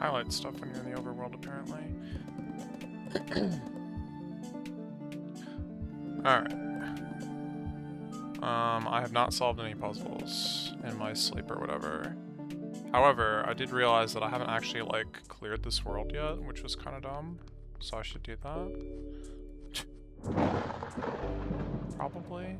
highlight stuff when you're in the overworld, apparently. Alright. I have not solved any puzzles in my sleep or whatever. However, I did realize that I haven't actually, like, cleared this world yet, which was kind of dumb. So I should do that. Probably.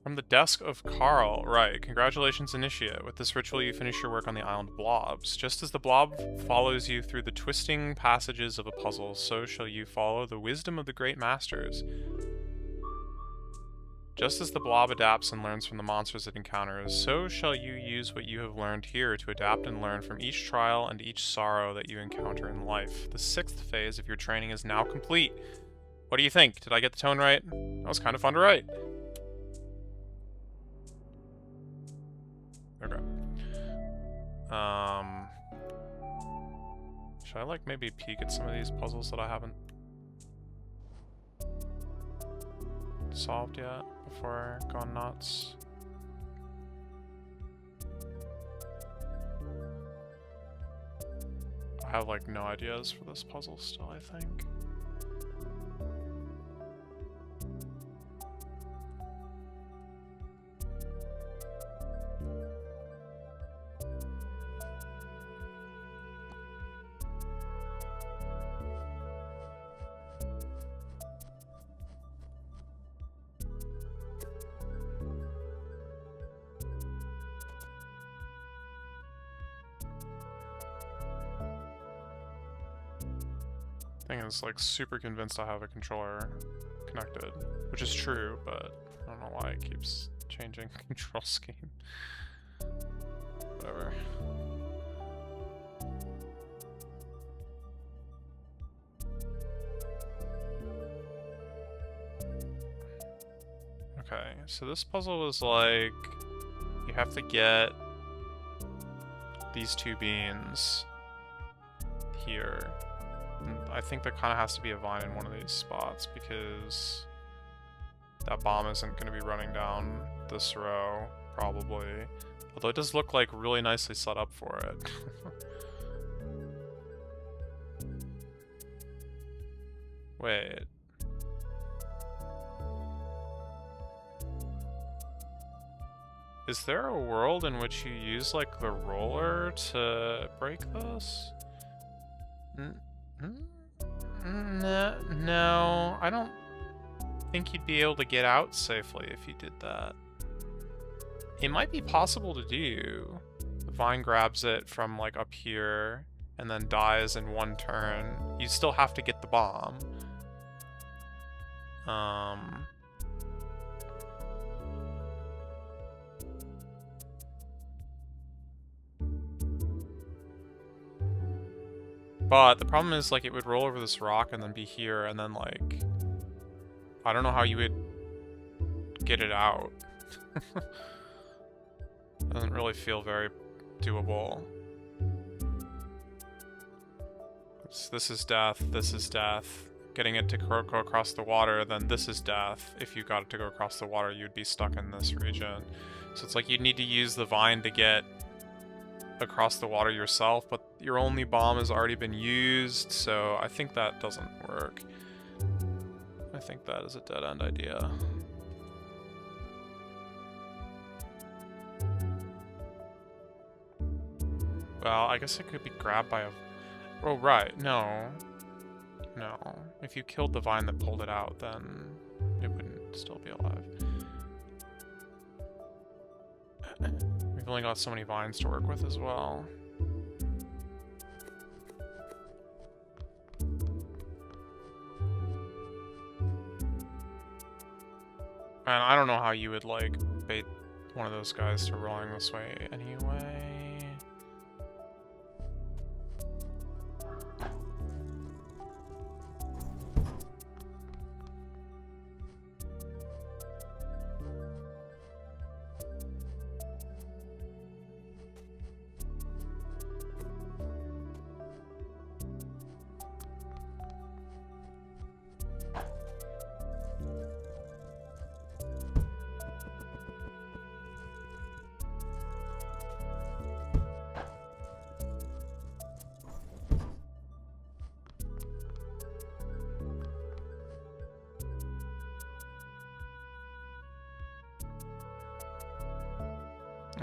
From the desk of Carl. Right. Congratulations, Initiate. With this ritual, you finish your work on the island Blobs. Just as the blob follows you through the twisting passages of a puzzle, so shall you follow the wisdom of the great masters. Just as the blob adapts and learns from the monsters it encounters, so shall you use what you have learned here to adapt and learn from each trial and each sorrow that you encounter in life. The 6th phase of your training is now complete. What do you think? Did I get the tone right? That was kind of fun to write. Okay. Should I, like, maybe peek at some of these puzzles that I haven't solved yet before gone nuts? I have, like, no ideas for this puzzle still, I think. Thing is, like, super convinced I have a controller connected, which is true, but I don't know why it keeps changing control scheme. Whatever. Okay, so this puzzle was like, you have to get these 2 beans here. I think there kind of has to be a vine in one of these spots because that bomb isn't going to be running down this row, probably. Although it does look like really nicely set up for it. Wait. Is there a world in which you use, like, the roller to break this? No, I don't think you'd be able to get out safely if you did that. It might be possible to do. The vine grabs it from, like, up here and then dies in 1 turn. You still have to get the bomb. But the problem is, like, it would roll over this rock and then be here, and then, like, I don't know how you would get it out. Doesn't really feel very doable. This is death, this is death. Getting it to go across the water, then this is death. If you got it to go across the water, you'd be stuck in this region. So it's like you'd need to use the vine to get across the water yourself, but your only bomb has already been used, so I think that doesn't work. I think that is a dead-end idea. Well, I guess it could be grabbed by a... Oh, right, no. No. If you killed the vine that pulled it out, then it wouldn't still be alive. We've only got so many vines to work with as well. And I don't know how you would, like, bait one of those guys to rolling this way anyway.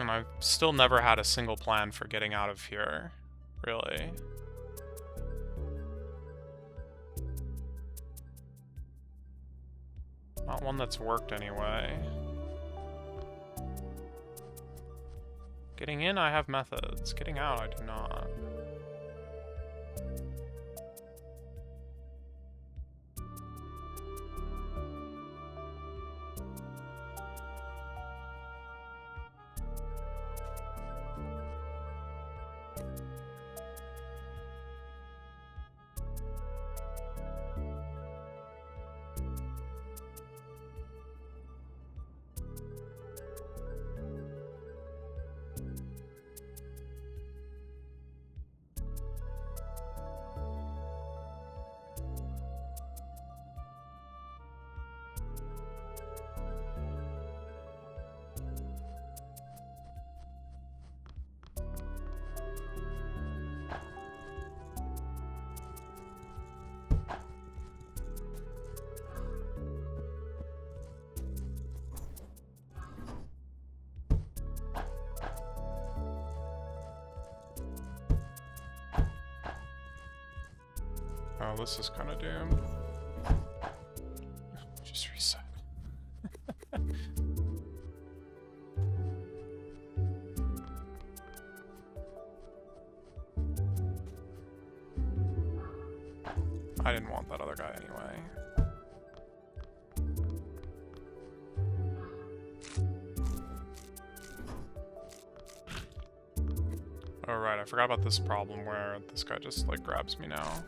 And I've still never had a single plan for getting out of here, really. Not one that's worked anyway. Getting in, I have methods. Getting out, I do not. Oh, this is kind of doomed. Just reset. I didn't want that other guy anyway. Oh right, I forgot about this problem where this guy just like grabs me now.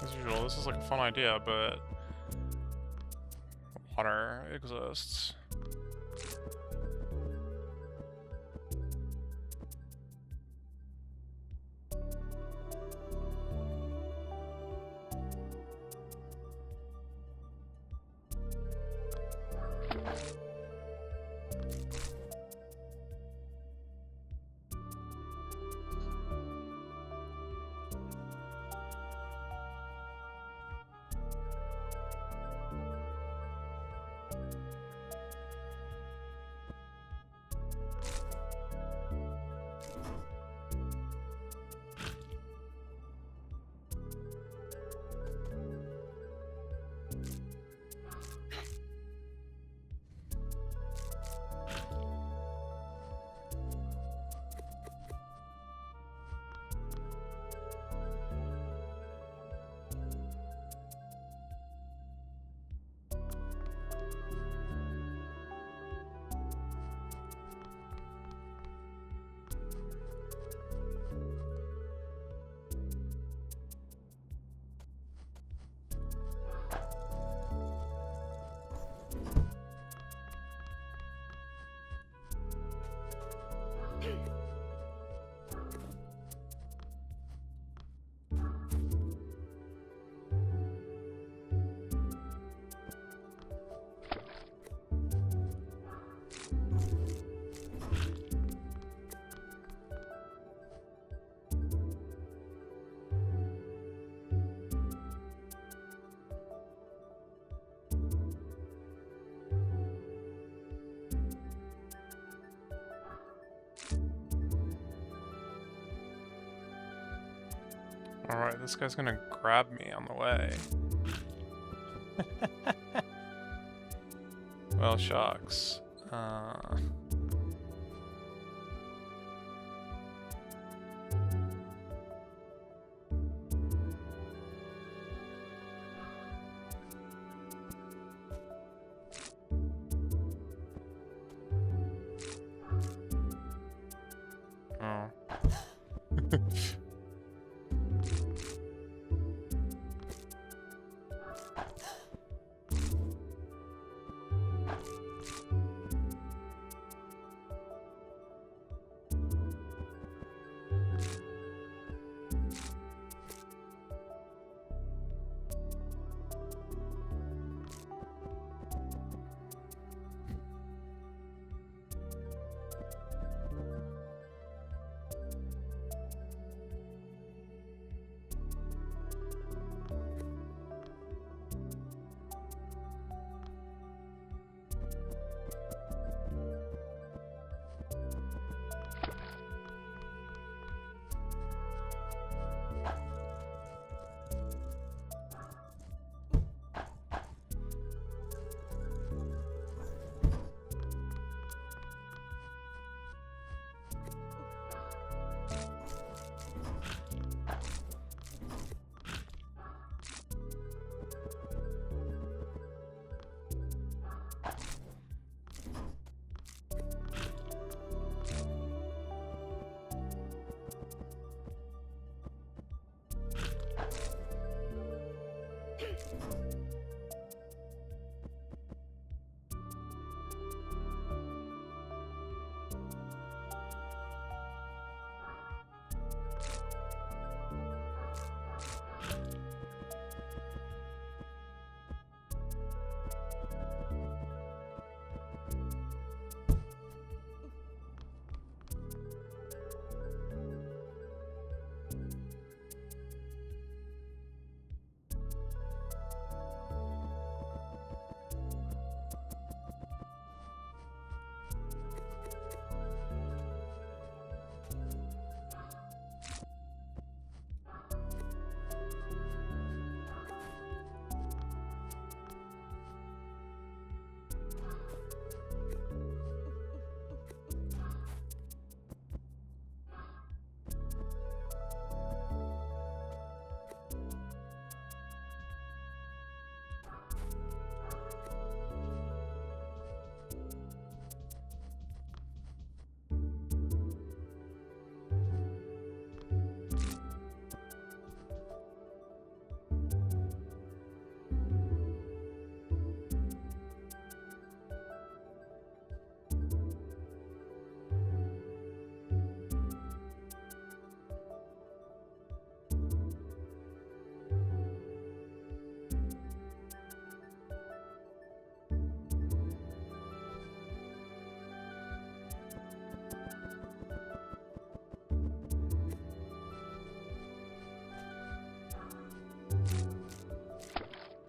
As usual, this is like a fun idea, but water exists. Alright, this guy's gonna grab me on the way. Well, shucks. Oh.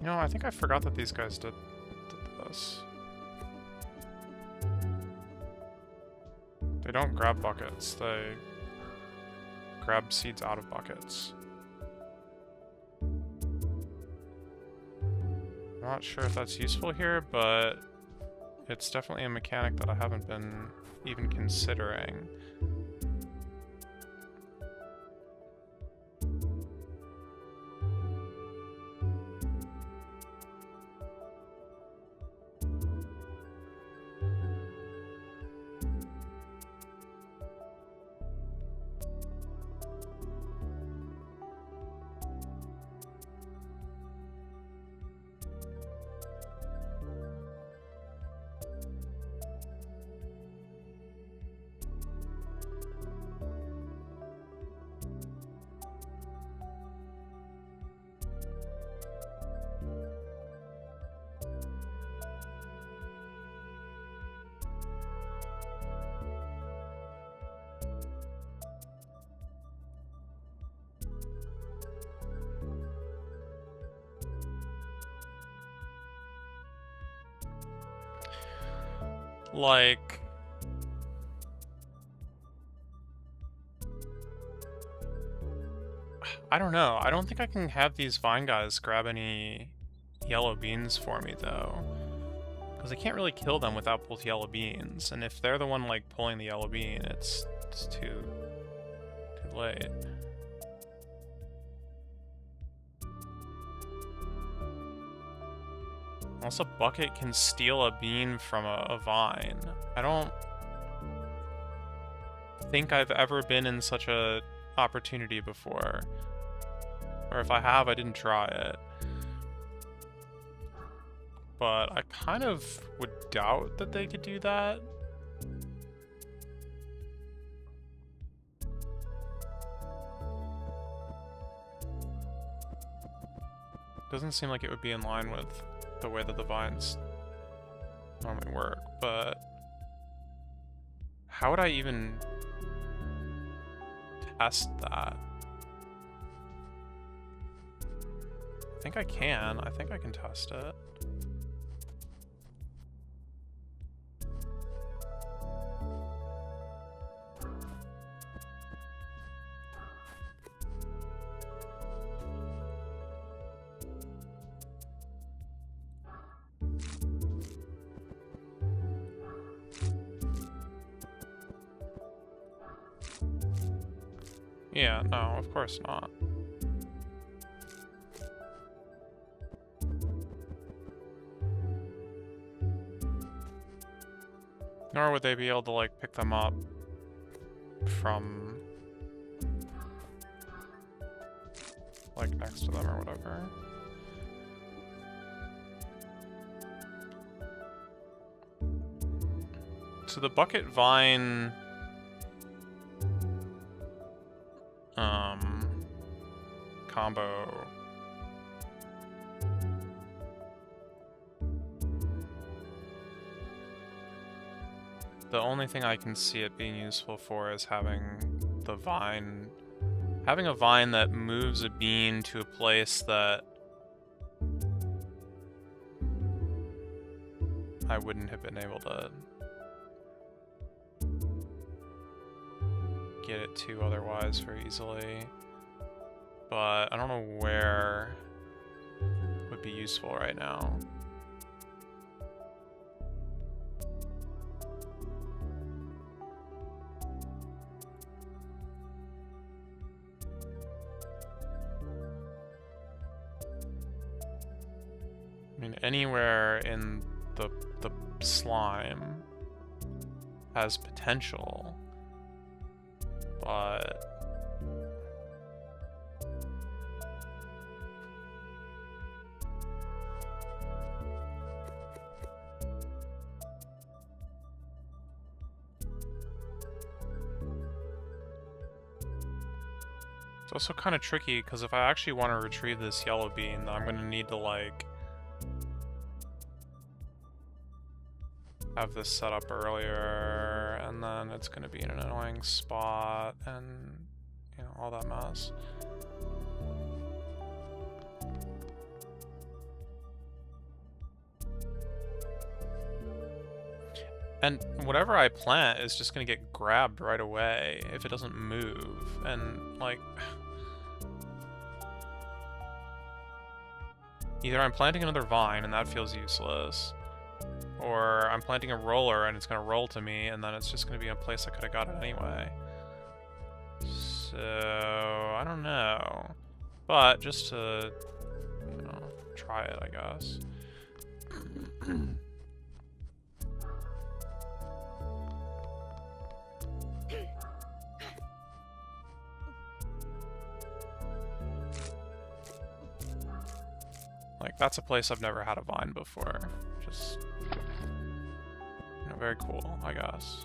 You know, I think I forgot that these guys did this. They don't grab buckets, they grab seeds out of buckets. I'm not sure if that's useful here, but it's definitely a mechanic that I haven't been even considering. Like, I don't know. I don't think I can have these vine guys grab any yellow beans for me, though. Because I can't really kill them without both yellow beans. And if they're the one, like, pulling the yellow bean, it's too late. Unless a bucket can steal a bean from a vine. I don't think I've ever been in such a opportunity before. Or if I have, I didn't try it. But I kind of would doubt that they could do that. Doesn't seem like it would be in line with the way that the vines normally work, but how would I even test that? I think I can. I think I can test it. Yeah, no, of course not. Nor would they be able to, like, pick them up from, like, next to them or whatever. So the bucket vine combo the only thing I can see it being useful for is having a vine that moves a bean to a place that I wouldn't have been able to get it to otherwise very easily. But I don't know where would be useful right now. I mean, anywhere in the slime has potential, but it's also kind of tricky, because if I actually want to retrieve this yellow bean, I'm going to need to, like, have this set up earlier, and then it's going to be in an annoying spot, and, you know, all that mess. And whatever I plant is just going to get grabbed right away if it doesn't move. And, like, either I'm planting another vine and that feels useless, or I'm planting a roller and it's going to roll to me and then it's just going to be a place I could have got it anyway. So, I don't know. But just to, you know, try it, I guess. Like, that's a place I've never had a vine before. Just, you know, very cool, I guess.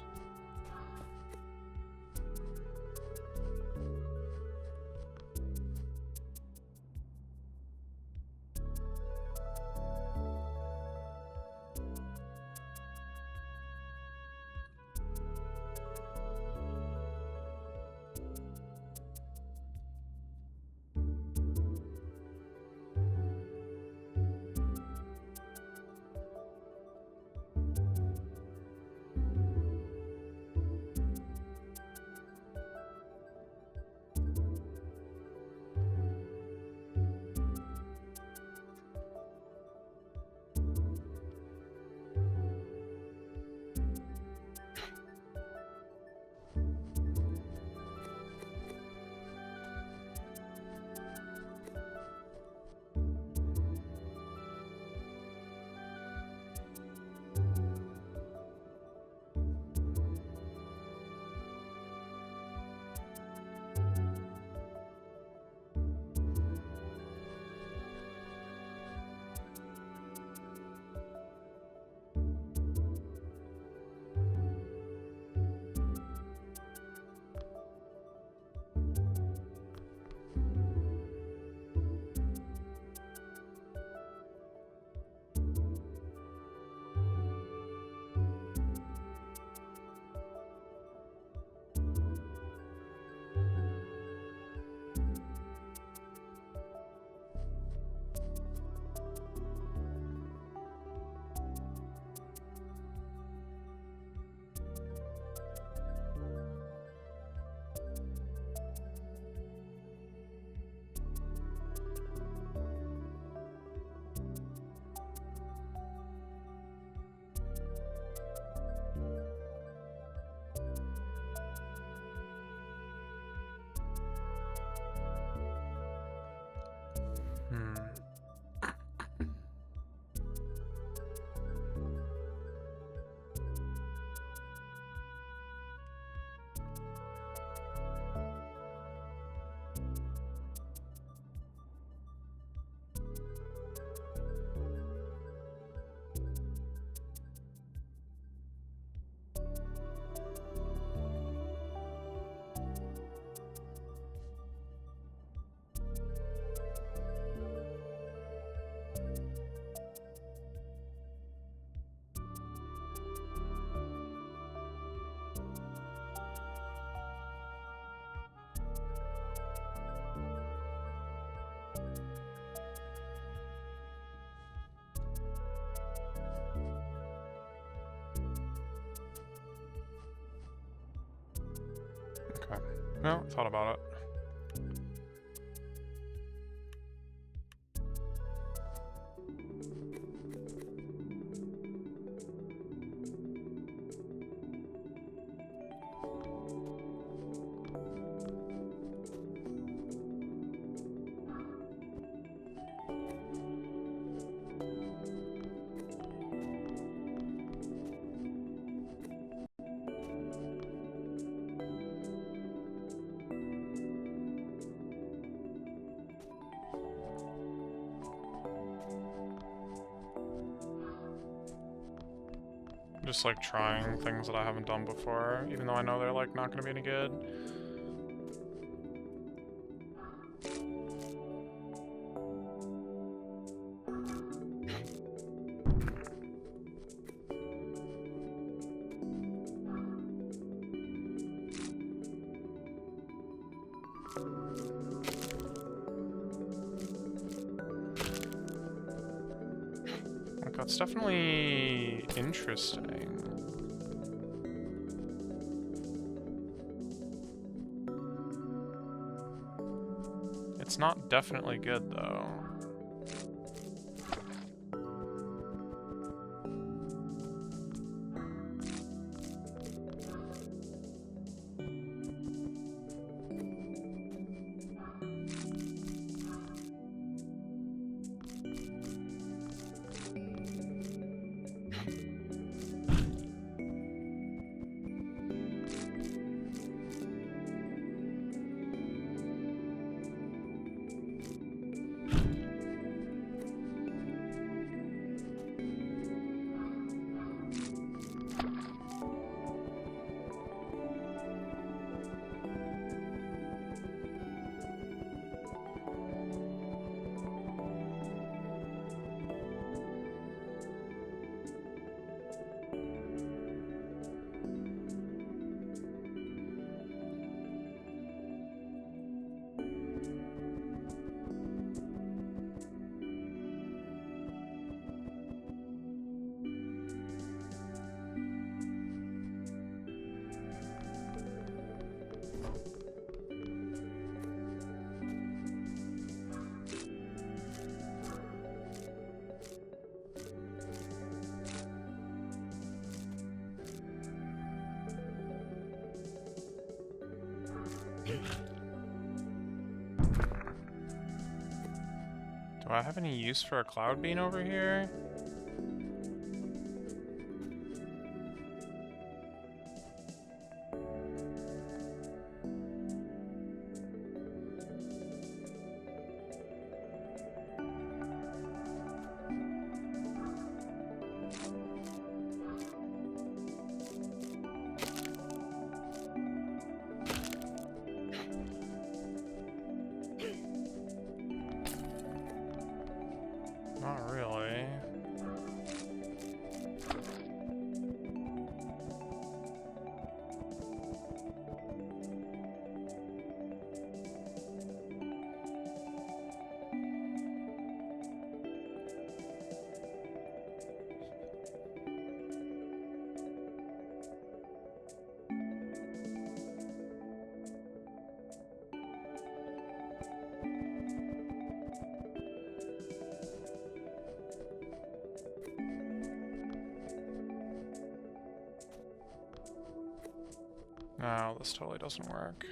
No, thought about it. Just like trying things that I haven't done before, even though I know they're like not gonna be any good. Like, that's definitely interesting. It's not definitely good, though. Do I have any use for a cloud bean over here? Not really. No, this totally doesn't work.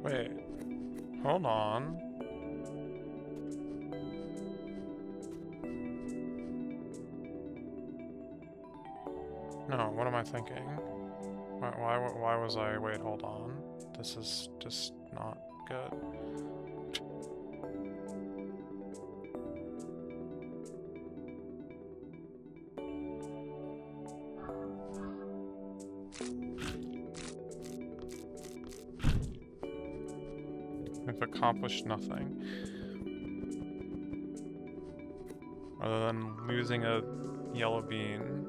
Wait, hold on. No, what am I thinking? Why was I... Wait, hold on. This is just not good. We've accomplished nothing. Other than losing a yellow bean.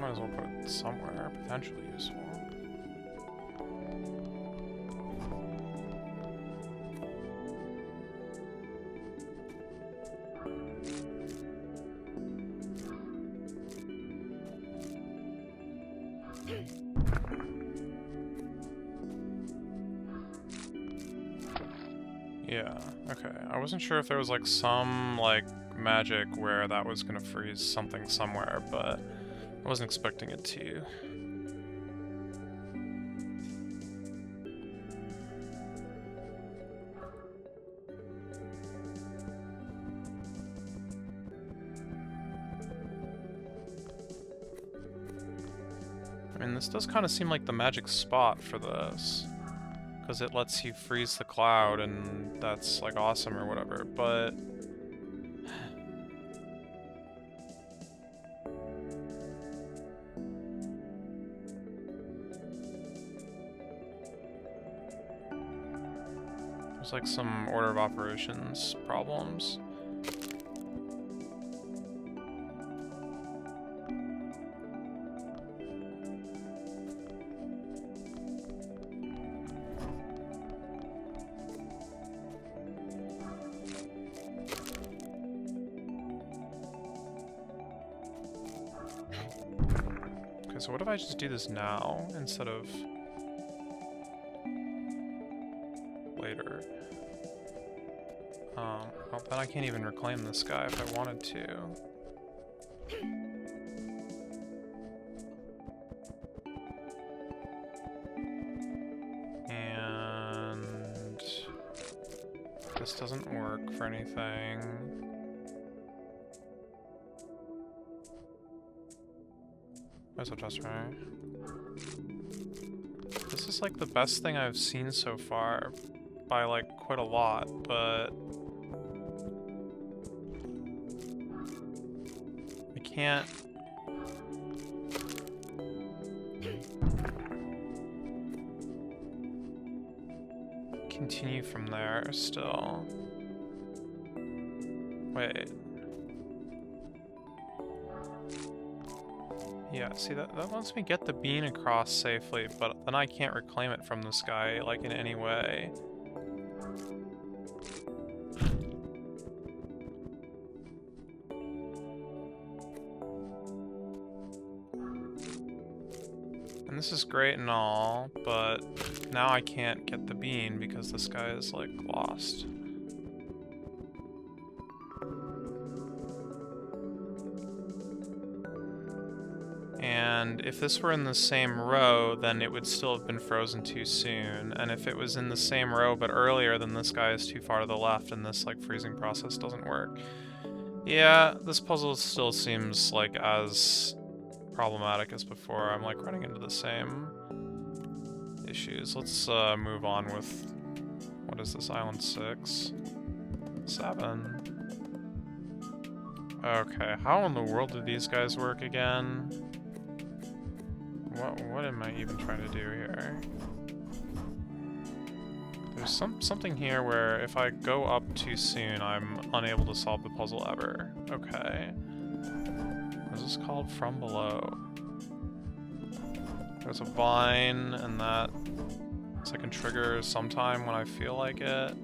Might as well put it somewhere potentially useful. Yeah, okay. I wasn't sure if there was like some like magic where that was gonna freeze something somewhere, but I wasn't expecting it to. I mean, this does kind of seem like the magic spot for this, because it lets you freeze the cloud, and that's like awesome or whatever, but there's like some order of operations problems. So what if I just do this now instead of later? Well, then I can't even reclaim this guy if I wanted to. And this doesn't work for anything. There's a just right. This is like the best thing I've seen so far by like quite a lot, but I can't continue from there still. Wait. Yeah, see, that lets me get the bean across safely, but then I can't reclaim it from this guy, like, in any way. And this is great and all, but now I can't get the bean because this guy is, like, lost. And if this were in the same row, then it would still have been frozen too soon. And if it was in the same row but earlier, then this guy is too far to the left and this like freezing process doesn't work. Yeah, this puzzle still seems like as problematic as before. I'm like running into the same issues. Let's move on with, what is this, Island 6? 7. Okay, how in the world do these guys work again? What am I even trying to do here? There's something here where if I go up too soon, I'm unable to solve the puzzle ever. Okay. What is this called? From below. There's a vine, and that so I can trigger sometime when I feel like it.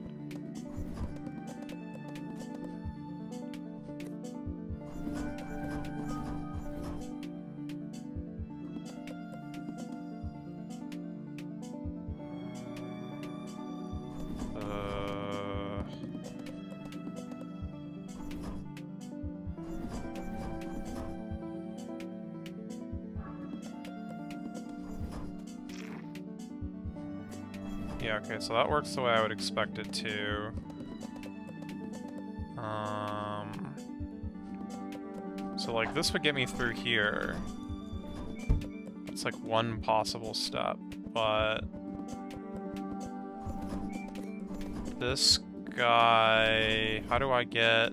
Yeah, okay, so that works the way I would expect it to. So like this would get me through here. It's like one possible step, but this guy, how do I get?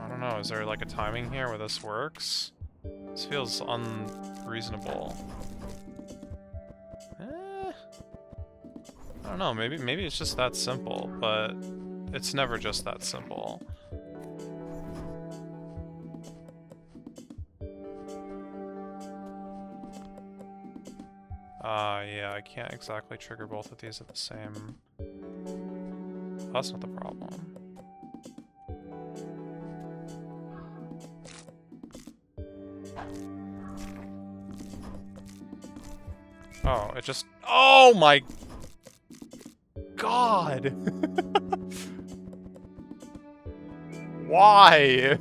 I don't know, is there like a timing here where this works? This feels unreasonable. I don't know, maybe it's just that simple, but it's never just that simple. Yeah, I can't exactly trigger both of these at the same... That's not the problem. Oh, it just... Oh my... God! Why?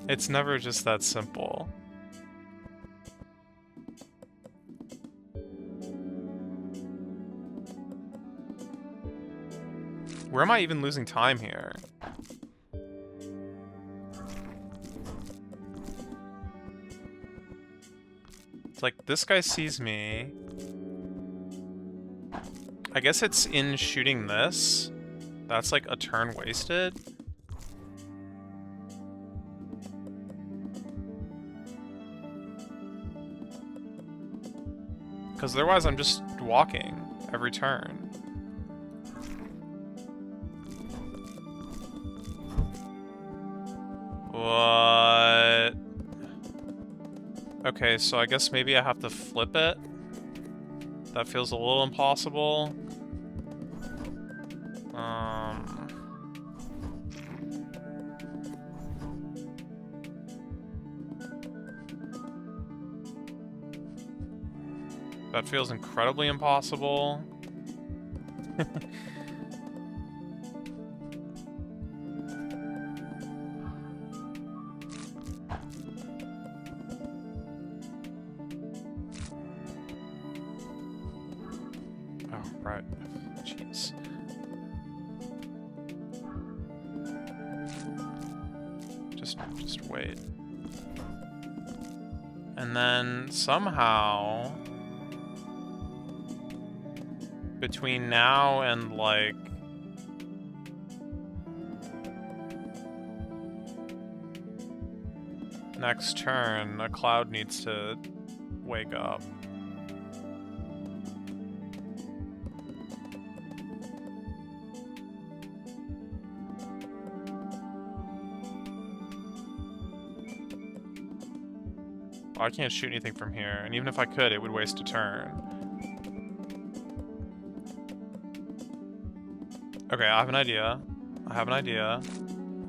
It's never just that simple. Where am I even losing time here? It's like, this guy sees me. I guess it's in shooting this. That's like a turn wasted. Because otherwise I'm just walking every turn. What? Okay, so I guess maybe I have to flip it. That feels a little impossible. That feels incredibly impossible. Oh, right. Jeez. Just wait. And then somehow between now and like next turn, a cloud needs to wake up. I can't shoot anything from here, and even if I could, it would waste a turn. Okay, I have an idea. I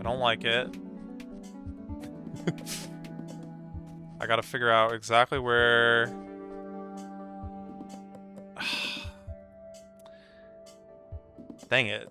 don't like it. I gotta figure out exactly where... Dang it.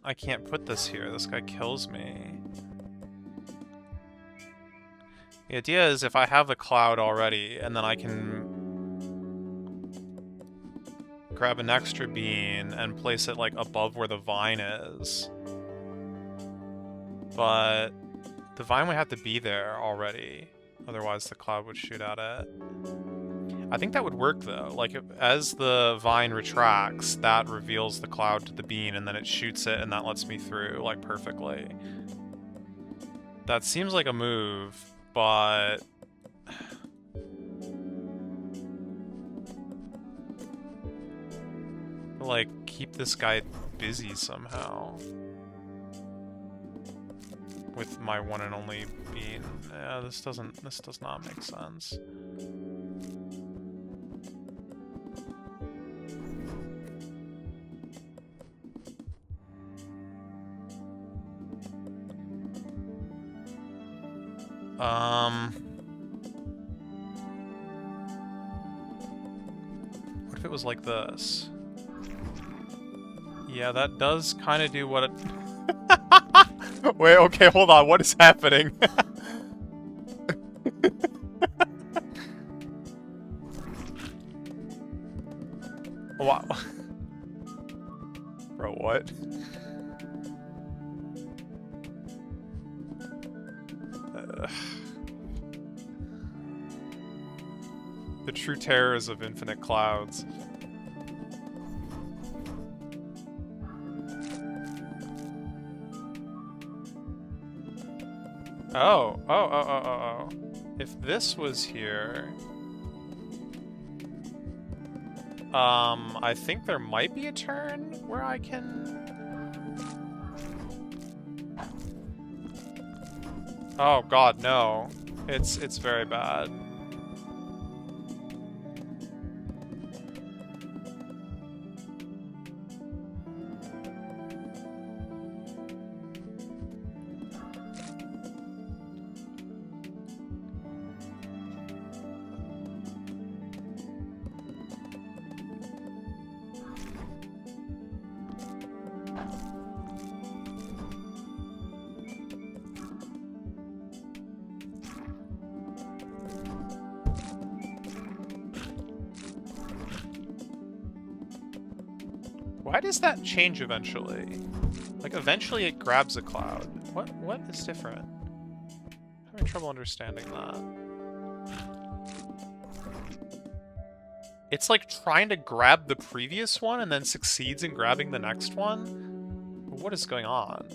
I can't put this here. This guy kills me. The idea is if I have the cloud already, and then I can grab an extra bean and place it like above where the vine is. But the vine would have to be there already. Otherwise the cloud would shoot at it. I think that would work though. Like as the vine retracts, that reveals the cloud to the bean and then it shoots it and that lets me through like perfectly. That seems like a move, but like keep this guy busy somehow with my one and only bean. Yeah, this does not make sense. What if it was like this? Yeah, that does kind of do what it... Wait, okay, hold on. What is happening? Wow. Bro, what? The true terrors of infinite clouds. Oh. If this was here... I think there might be a turn where I can... Oh god, no. It's very bad. Why does that change eventually? Like, eventually it grabs a cloud. What is different? I'm having trouble understanding that. It's like trying to grab the previous one and then succeeds in grabbing the next one? What is going on?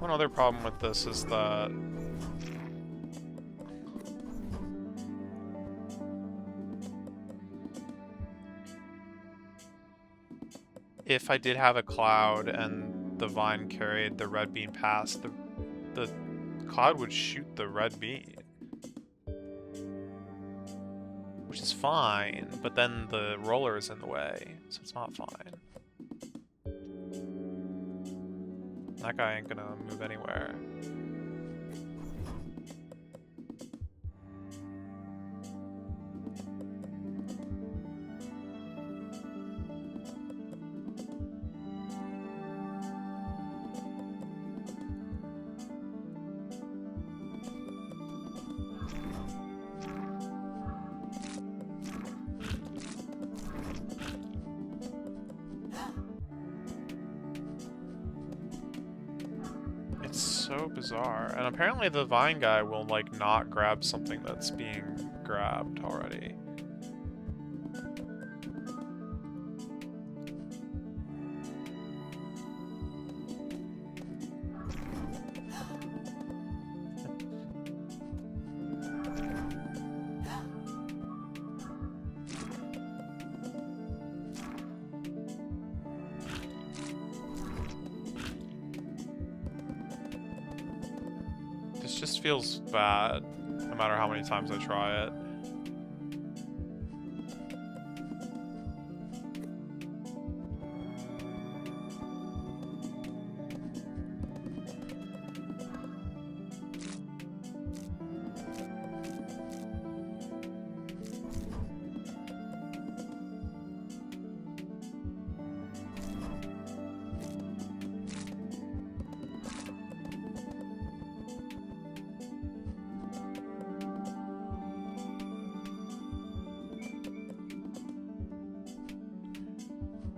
One other problem with this is that if I did have a cloud and the vine carried the red bean past, the cloud would shoot the red bean. Which is fine, but then the roller is in the way, so it's not fine. That guy ain't gonna move anywhere. So bizarre. And apparently the vine guy will, like, not grab something that's being grabbed already. This just feels bad, no matter how many times I try it.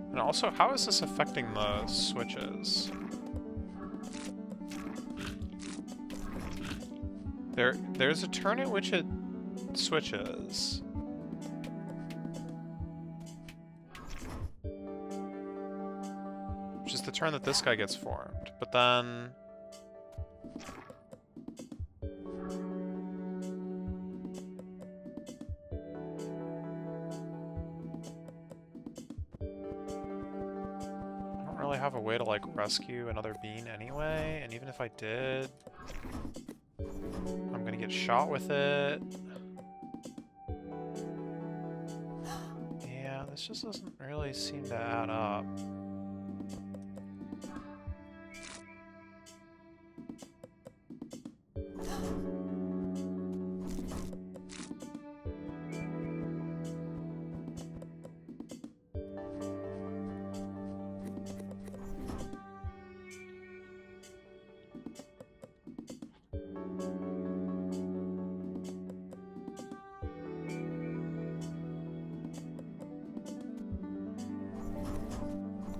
And also, how is this affecting the switches? There's a turn at which it switches. Which is the turn that this guy gets formed. But then... have a way to, like, rescue another bean anyway, and even if I did, I'm gonna get shot with it. this just doesn't really seem to add up.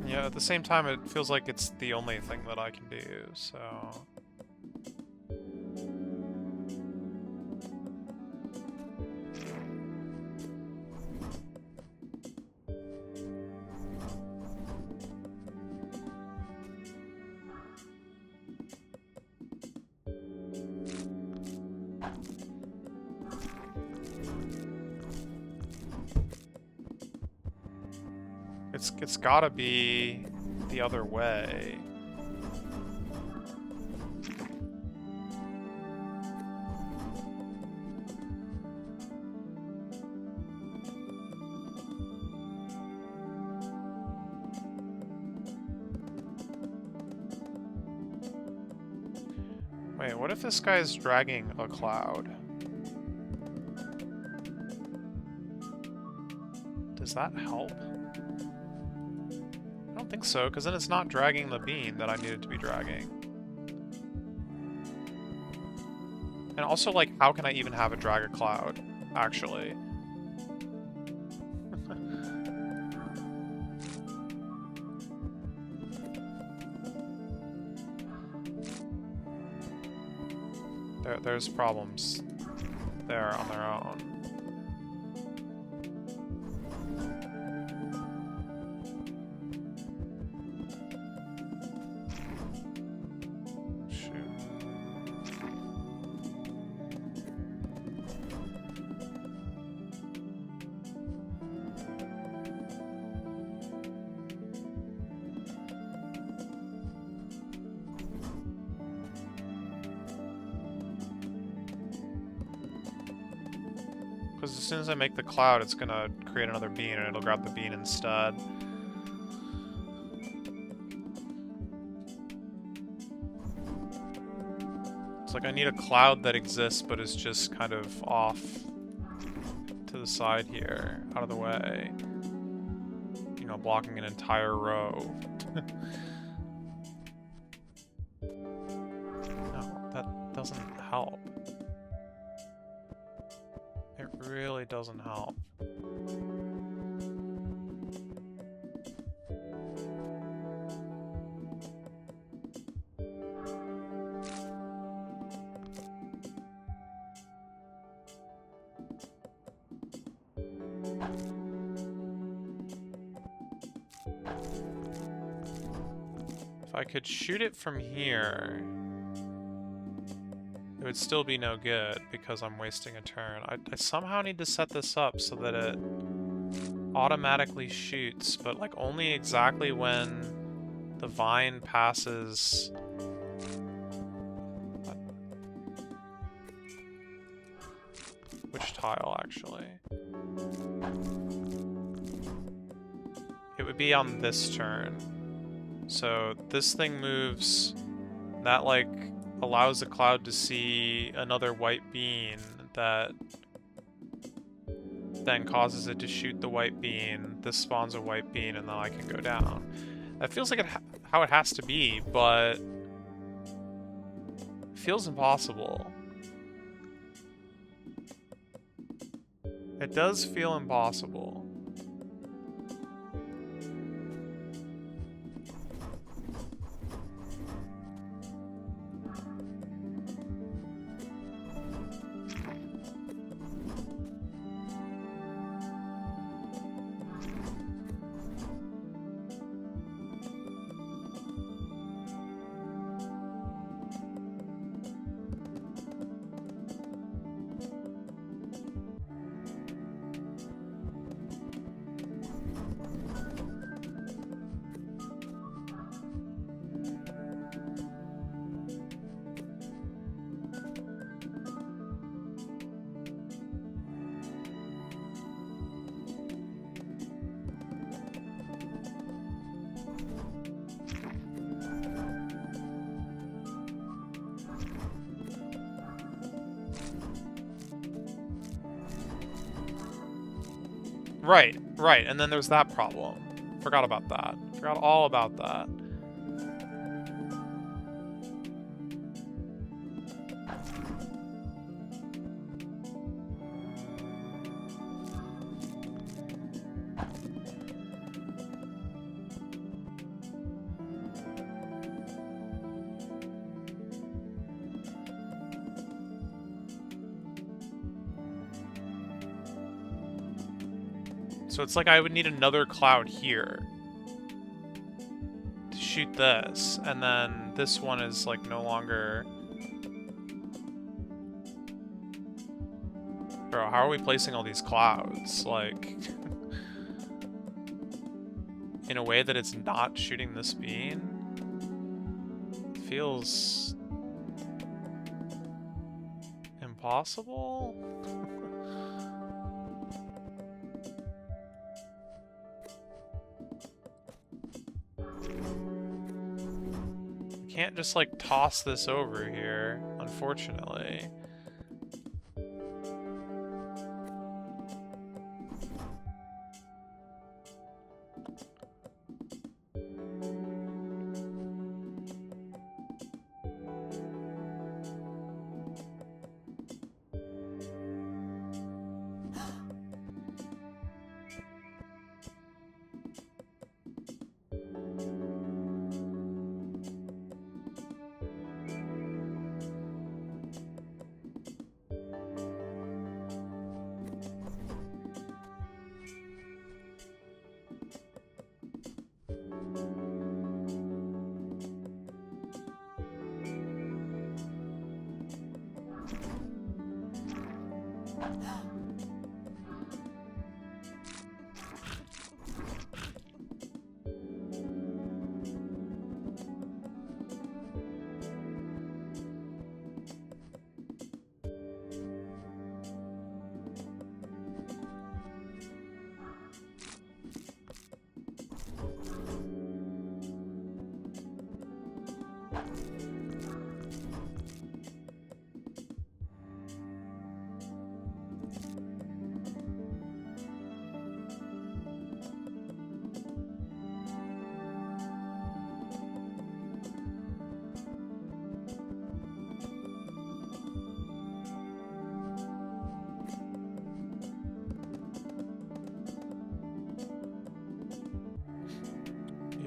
Yeah, at the same time, it feels like it's the only thing that I can do, so... It's gotta be the other way. Wait, what if this guy's dragging a cloud? Does that help? I don't think so, because then it's not dragging the bean that I needed to be dragging. And also, like, how can I even have it drag a cloud, actually? There's problems there on their own. Because as soon as I make the cloud, it's gonna create another bean and it'll grab the bean instead. It's like I need a cloud that exists but is just kind of off to the side here, out of the way. You know, blocking an entire row. No, that doesn't help. It really doesn't help. If I could shoot it from here, it would still be no good because I'm wasting a turn. I somehow need to set this up so that it automatically shoots, but like only exactly when the vine passes. Which tile, actually? It would be on this turn. So this thing moves, that like allows the cloud to see another white bean that then causes it to shoot the white bean. This spawns a white bean and then I can go down. That feels like how it has to be, but it feels impossible. It does feel impossible. Right, right, and then there's that problem. Forgot about that. Forgot all about that. So it's like I would need another cloud here to shoot this, and then this one is like no longer... Bro, how are we placing all these clouds? Like, in a way that it's not shooting this beam? Feels... impossible? Can't just like toss this over here, unfortunately.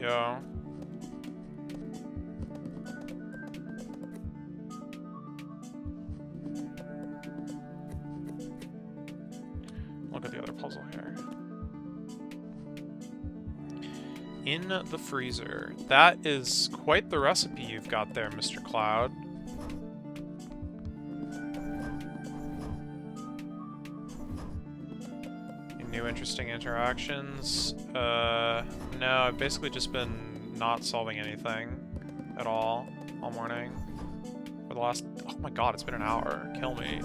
Yeah. Look at the other puzzle here. In the freezer. That is quite the recipe you've got there, Mr. Cloud. New interesting interactions? No, I've basically just been not solving anything at all morning. For the last... Oh my god, it's been an hour. Kill me.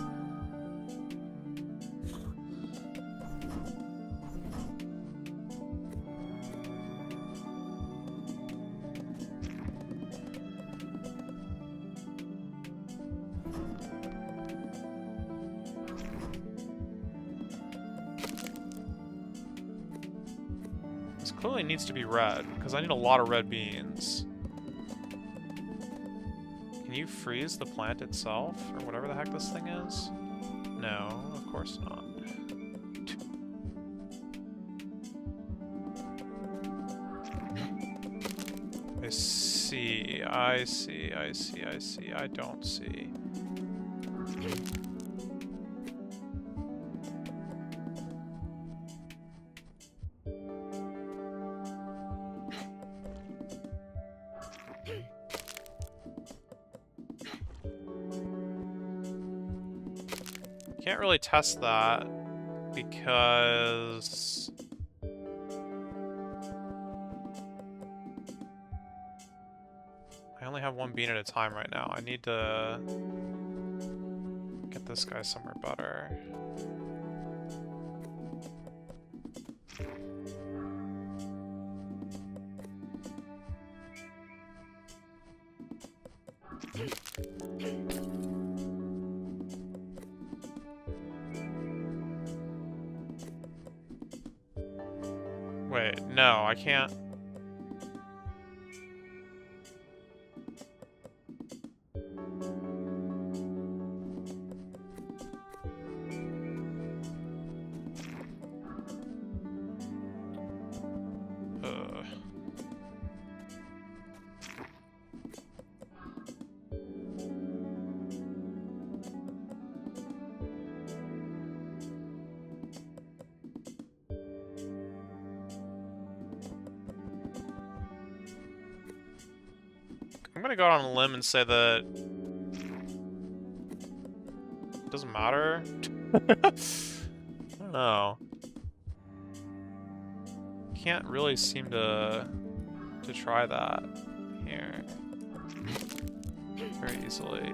Clearly needs to be red, because I need a lot of red beans. Can you freeze the plant itself, or whatever the heck this thing is? No, of course not. I see, I see, I see, I see, I don't see. Can't really test that because I only have one bean at a time right now. I need to get this guy somewhere better. Wait, no, I can't. I'm gonna go out on a limb and say that it doesn't matter. I don't know. Can't really seem to try that here very easily.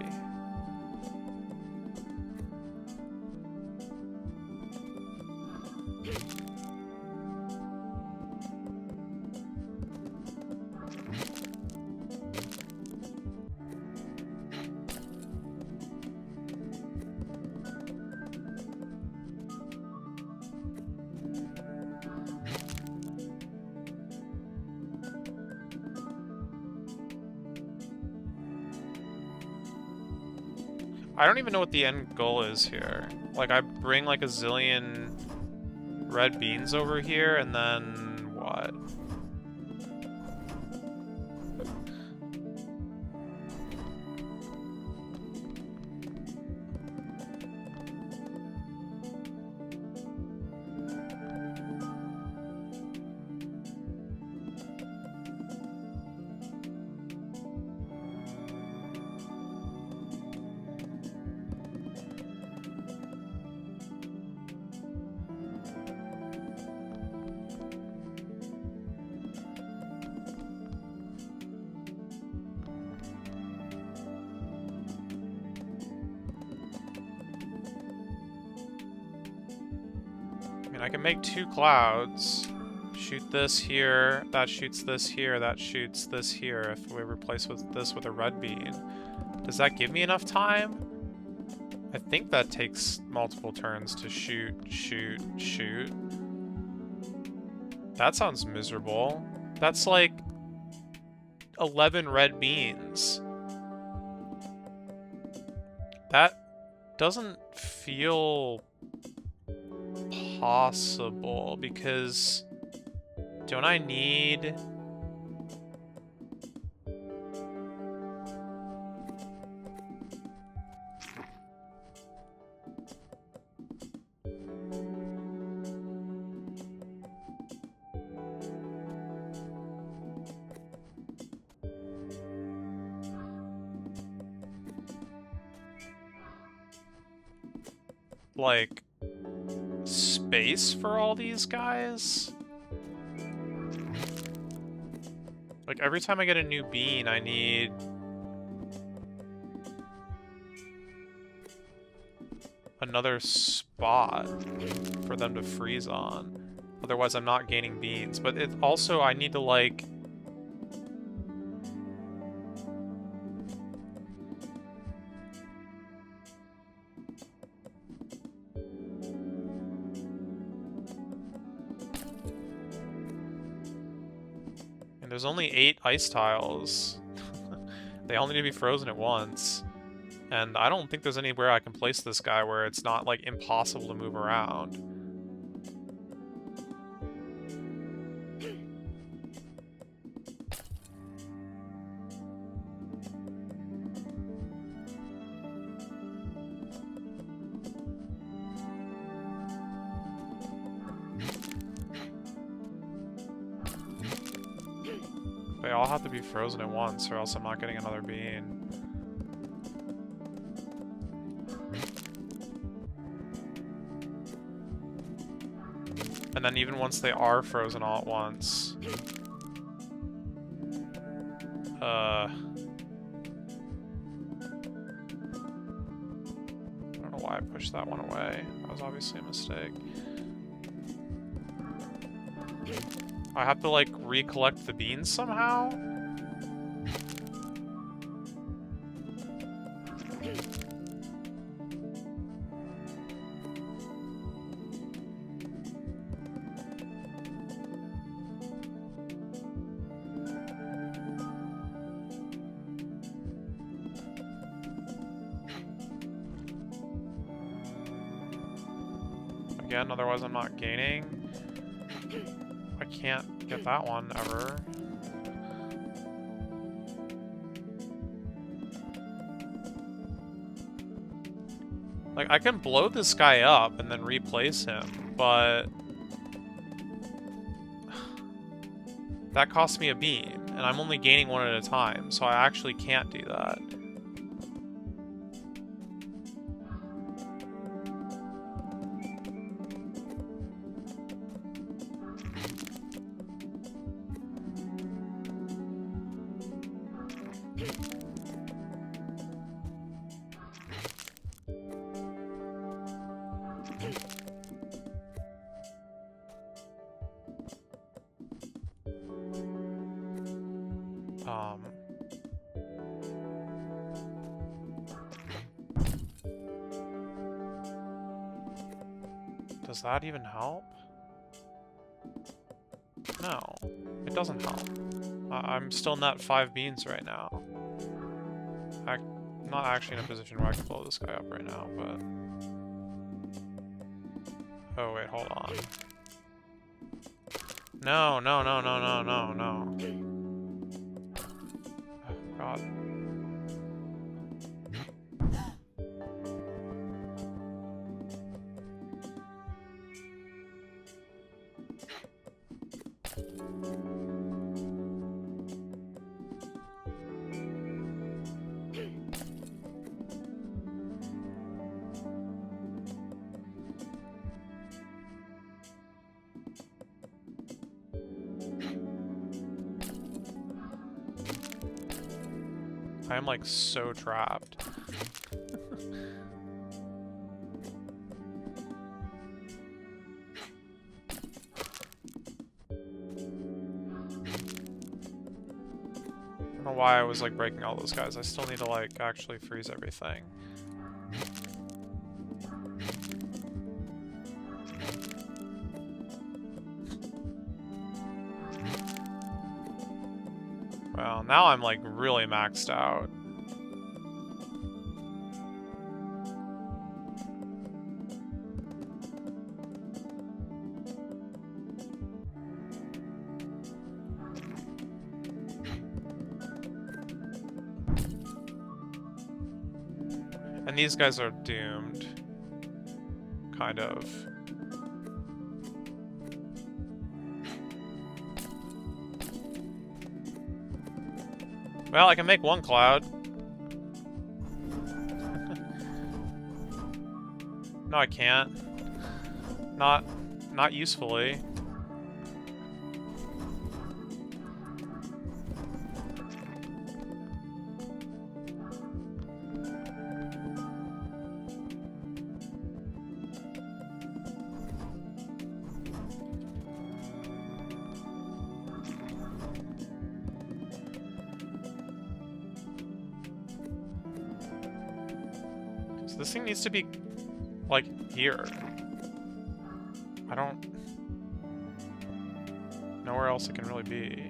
I don't even know what the end goal is here. Like, I bring like a zillion red beans over here, and then what? I can make two clouds. Shoot this here, that shoots this here, that shoots this here if we replace this with a red bean. Does that give me enough time? I think that takes multiple turns to shoot, shoot, shoot. That sounds miserable. That's like 11 red beans. That doesn't feel possible, because don't I need... like space for all these guys? Like, every time I get a new bean, I need... another spot for them to freeze on. Otherwise, I'm not gaining beans. But it also, I need to, like... There's only 8 ice tiles. They all need to be frozen at once. And I don't think there's anywhere I can place this guy where it's not, like, impossible to move around. They all have to be frozen at once, or else I'm not getting another bean. And then even once they are frozen all at once... I don't know why I pushed that one away. That was obviously a mistake. I have to, like, recollect the beans somehow? again, otherwise I'm not gaining. I can't get that one ever. Like, I can blow this guy up and then replace him, but that costs me a beam, and I'm only gaining one at a time, so I actually can't do that. Does that even help? No, it doesn't help. I'm still net 5 beans right now. I'm not actually in a position where I can blow this guy up right now, but... Oh, wait, hold on. No, no, no, no, no, no, no. Oh, God. I am like so trapped. I don't know why I was like breaking all those guys. I still need to like actually freeze everything. Well, now I'm like really maxed out. And these guys are doomed. Kind of. Well, I can make one cloud. No, I can't. Not usefully. This thing needs to be, like, here. I don't... know where else it can really be.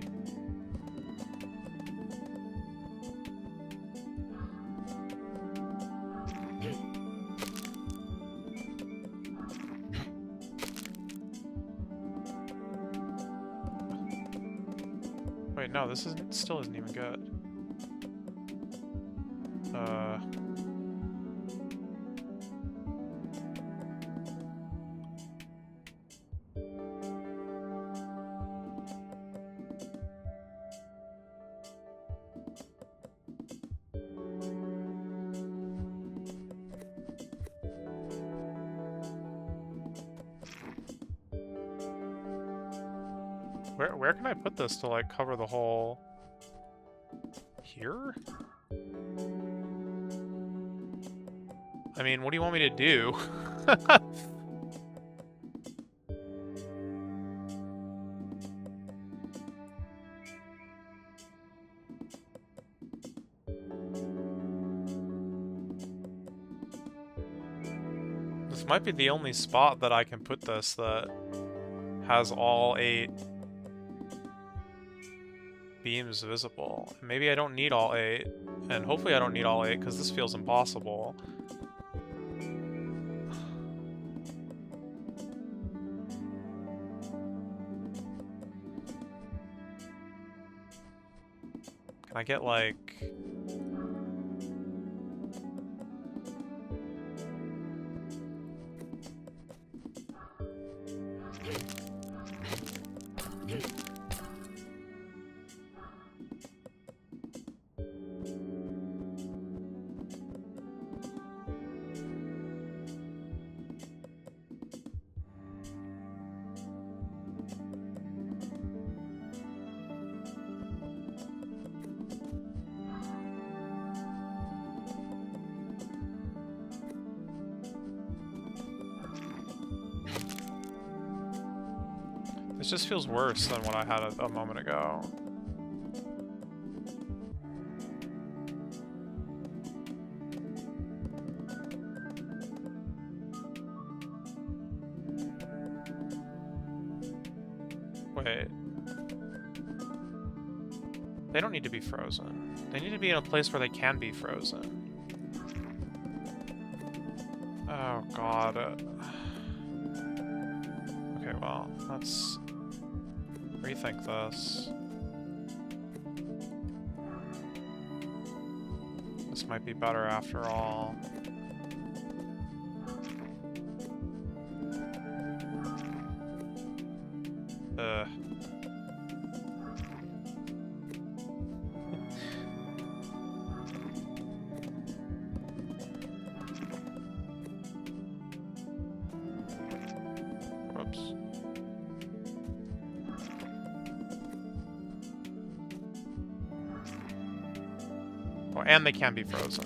Wait, no, this still isn't even good. Where can I put this to, like, cover the whole... Here? I mean, what do you want me to do? This might be the only spot that I can put this that has all 8 beams visible. Maybe I don't need all 8, and hopefully I don't need all 8 because this feels impossible. Can I get, like... This just feels worse than what I had a moment ago. Wait. They don't need to be frozen. They need to be in a place where they can be frozen. Oh god. Okay, well, let's rethink this. This might be better after all. Ugh. Whoops. Oh, and they can be frozen.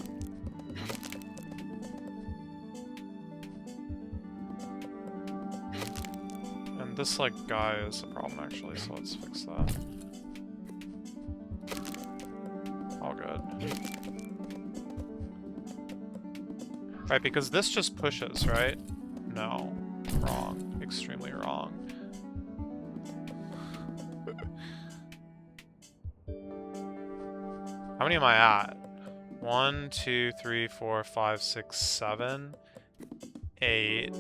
And this, like, guy is a problem, actually, so let's fix that. All good. Right, because this just pushes, right? No. Wrong. Extremely wrong. How many am I at? 1, 2, 3, 4, 5, 6, 7, 8.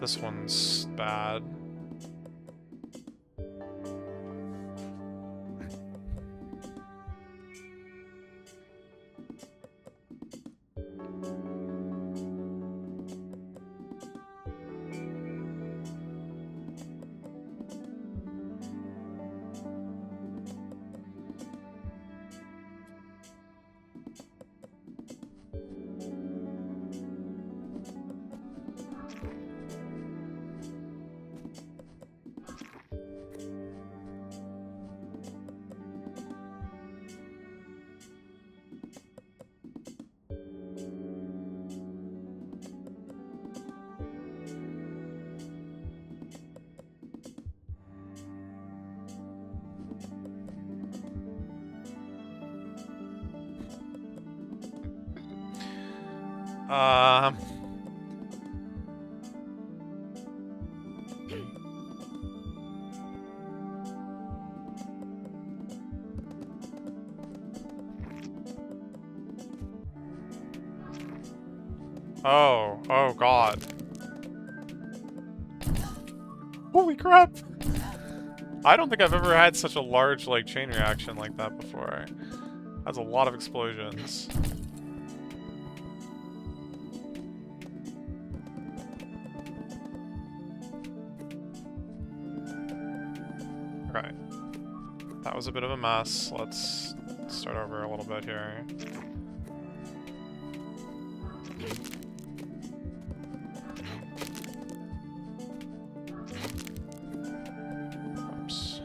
This one's bad. Oh god. Holy crap! I don't think I've ever had such a large, like, chain reaction like that before. That's a lot of explosions. Okay. That was a bit of a mess. Let's start over a little bit here. Oops.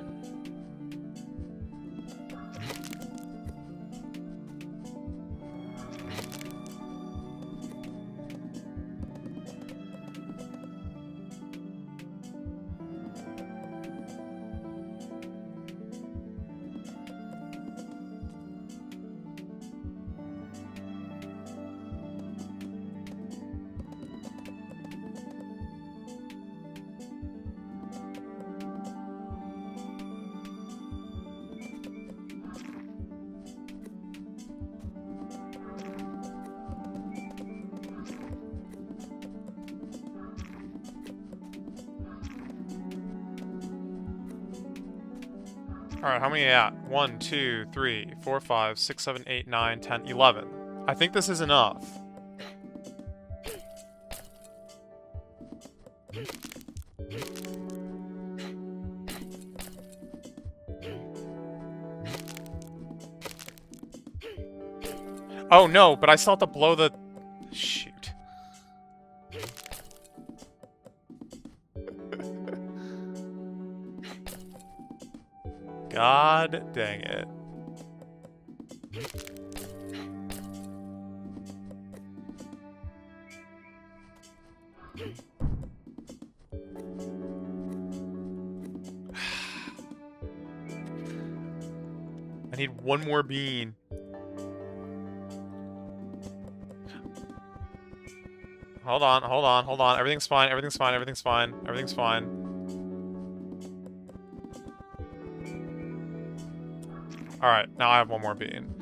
Alright, how many at? 1, 2, 3, 4, 5, 6, 7, 8, 9, 10, 11. I think this is enough. Oh no, but I still have to blow the... Shoot. God dang it. I need one more bean. Hold on, hold on, hold on. Everything's fine, everything's fine, everything's fine, everything's fine. Alright, now I have one more bean.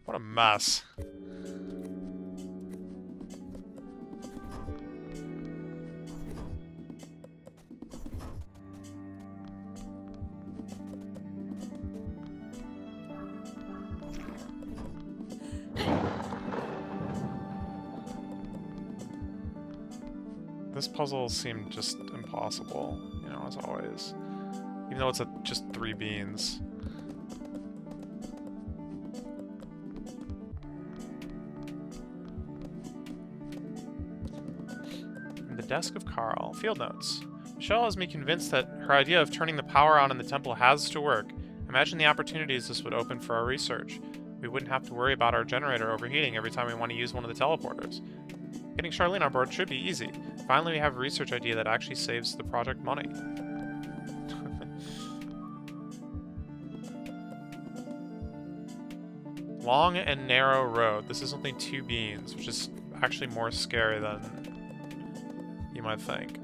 What a mess. This puzzle seemed just impossible, you know, as always. Even though it's just 3 beans. The desk of Carl. Field notes. Michelle has me convinced that her idea of turning the power on in the temple has to work. Imagine the opportunities this would open for our research. We wouldn't have to worry about our generator overheating every time we want to use one of the teleporters. Getting Charlene on board should be easy. Finally, we have a research idea that actually saves the project money. Long and narrow road. This is only 2 beans, which is actually more scary than you might think.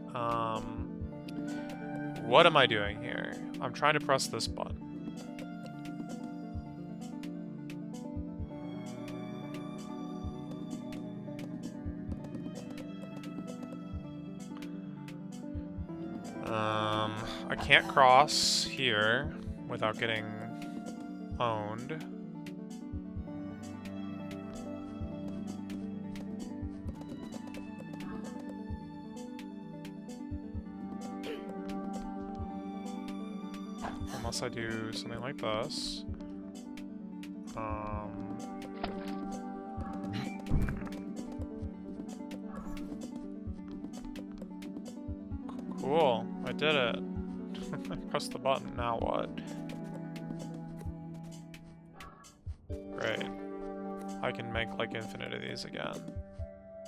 What am I doing here? I'm trying to press this button. I can't cross here without getting owned. Unless I do something like this. Cool, I did it. I pressed the button, now what? Great. I can make like infinite of these again.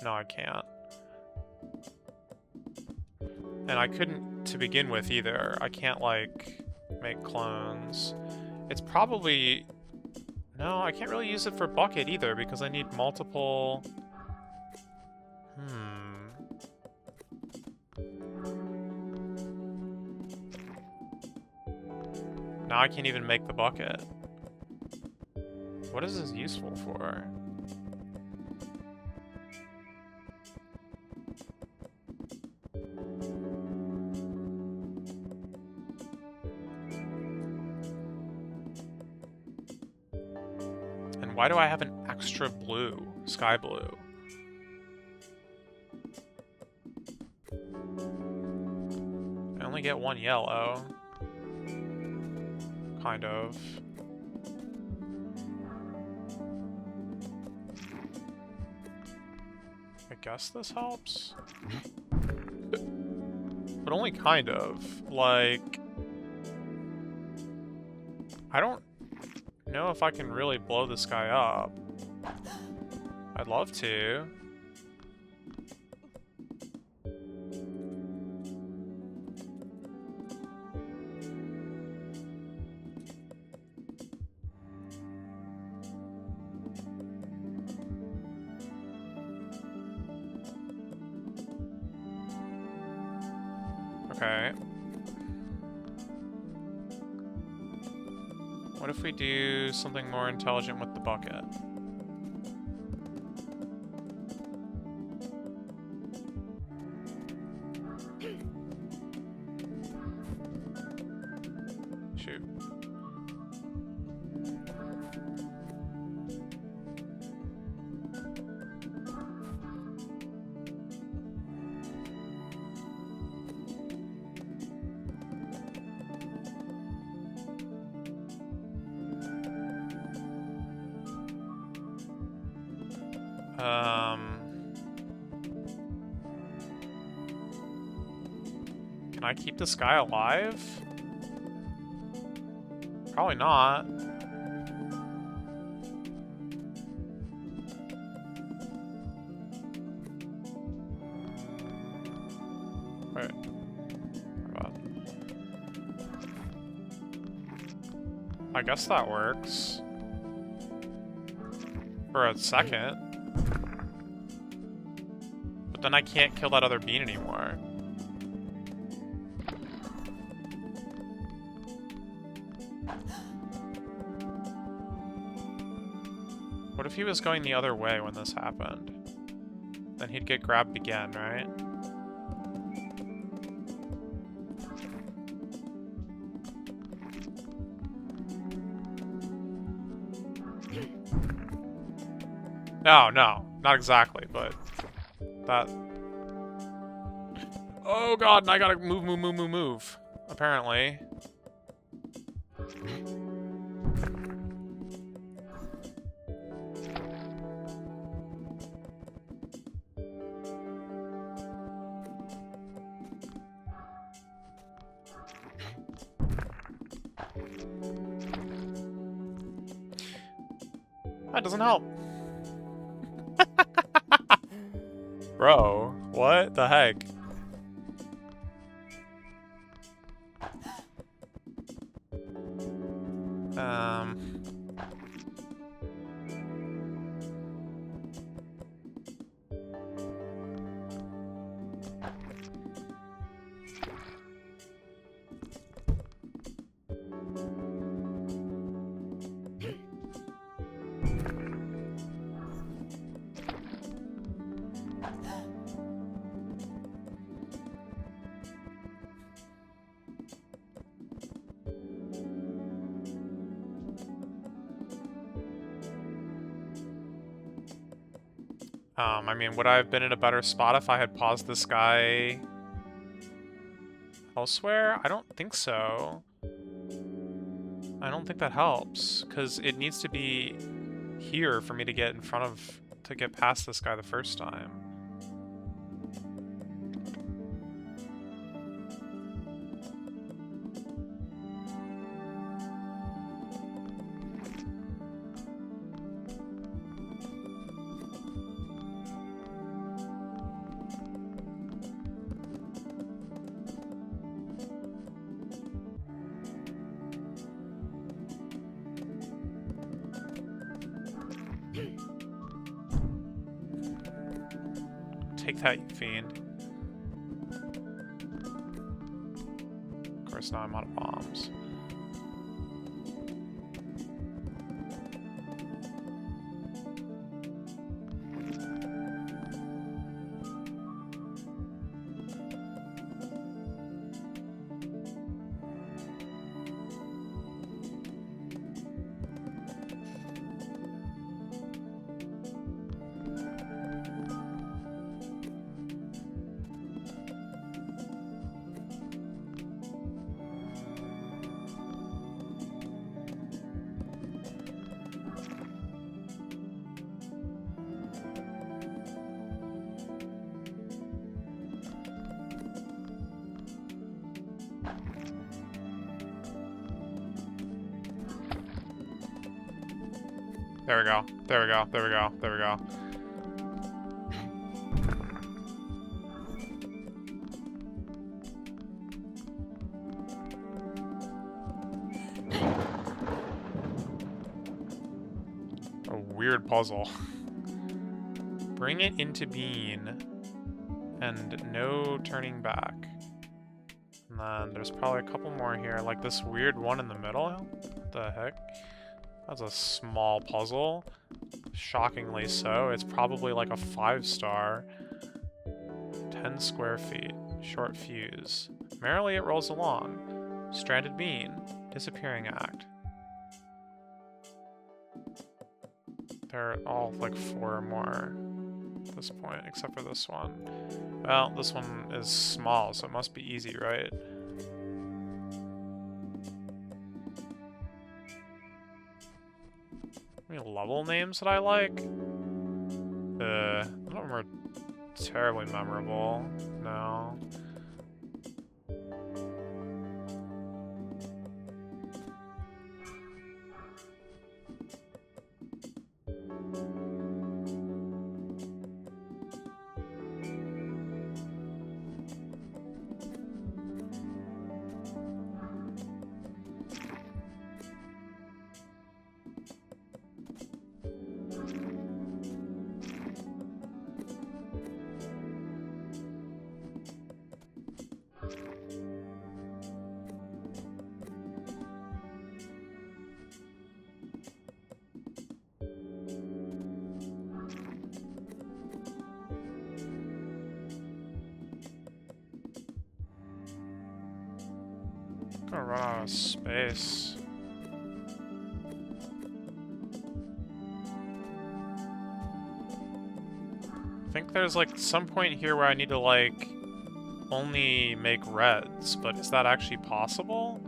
No, I can't. And I couldn't to begin with either. I can't like make clones. It's probably... No, I can't really use it for bucket either because I need multiple... Now I can't even make the bucket. What is this useful for? And why do I have an extra blue? Sky blue. I only get 1 yellow. Kind of. I guess this helps? But only kind of. Like... I don't know if I can really blow this guy up. I'd love to. Okay. What if we do something more intelligent with the bucket? Shoot. Can I keep this guy alive? Probably not. Wait. I guess that works. For a second. But then I can't kill that other bean anymore. What if he was going the other way when this happened? Then he'd get grabbed again, right? No, no, not exactly, but that... Oh god, and I gotta move, apparently. That doesn't help. Bro, what the heck? I mean, would I have been in a better spot if I had paused this guy elsewhere? I don't think so. I don't think that helps, because it needs to be here for me to get in front of, to get past this guy the first time. Take that, you fiend. Of course, now I'm out of bombs. There we go. There we go. There we go. There we go. A weird puzzle. Bring it into bean. And no turning back. And then there's probably a couple more here, like this weird one in the middle. What the heck? That's a small puzzle. Shockingly so. It's probably like a 5-star. 10 square feet. Short fuse. Merrily it rolls along. Stranded bean. Disappearing act. They're all like 4 or more at this point, except for this one. Well, this one is small, so it must be easy, right? Any level names that I like? None of them are terribly memorable. No. I'm gonna run out of space. I think there's like some point here where I need to like only make reds, but is that actually possible?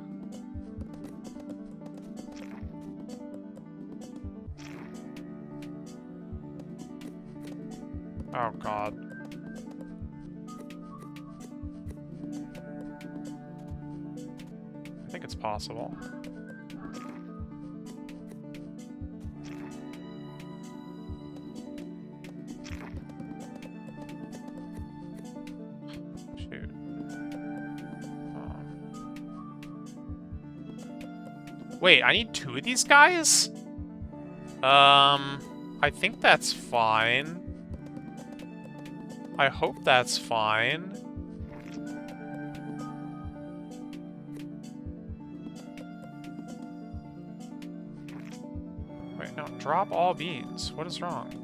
Oh god. I think it's possible. Shoot. Wait, I need 2 of these guys? I think that's fine. I hope that's fine. Wait, no, drop all beans. What is wrong?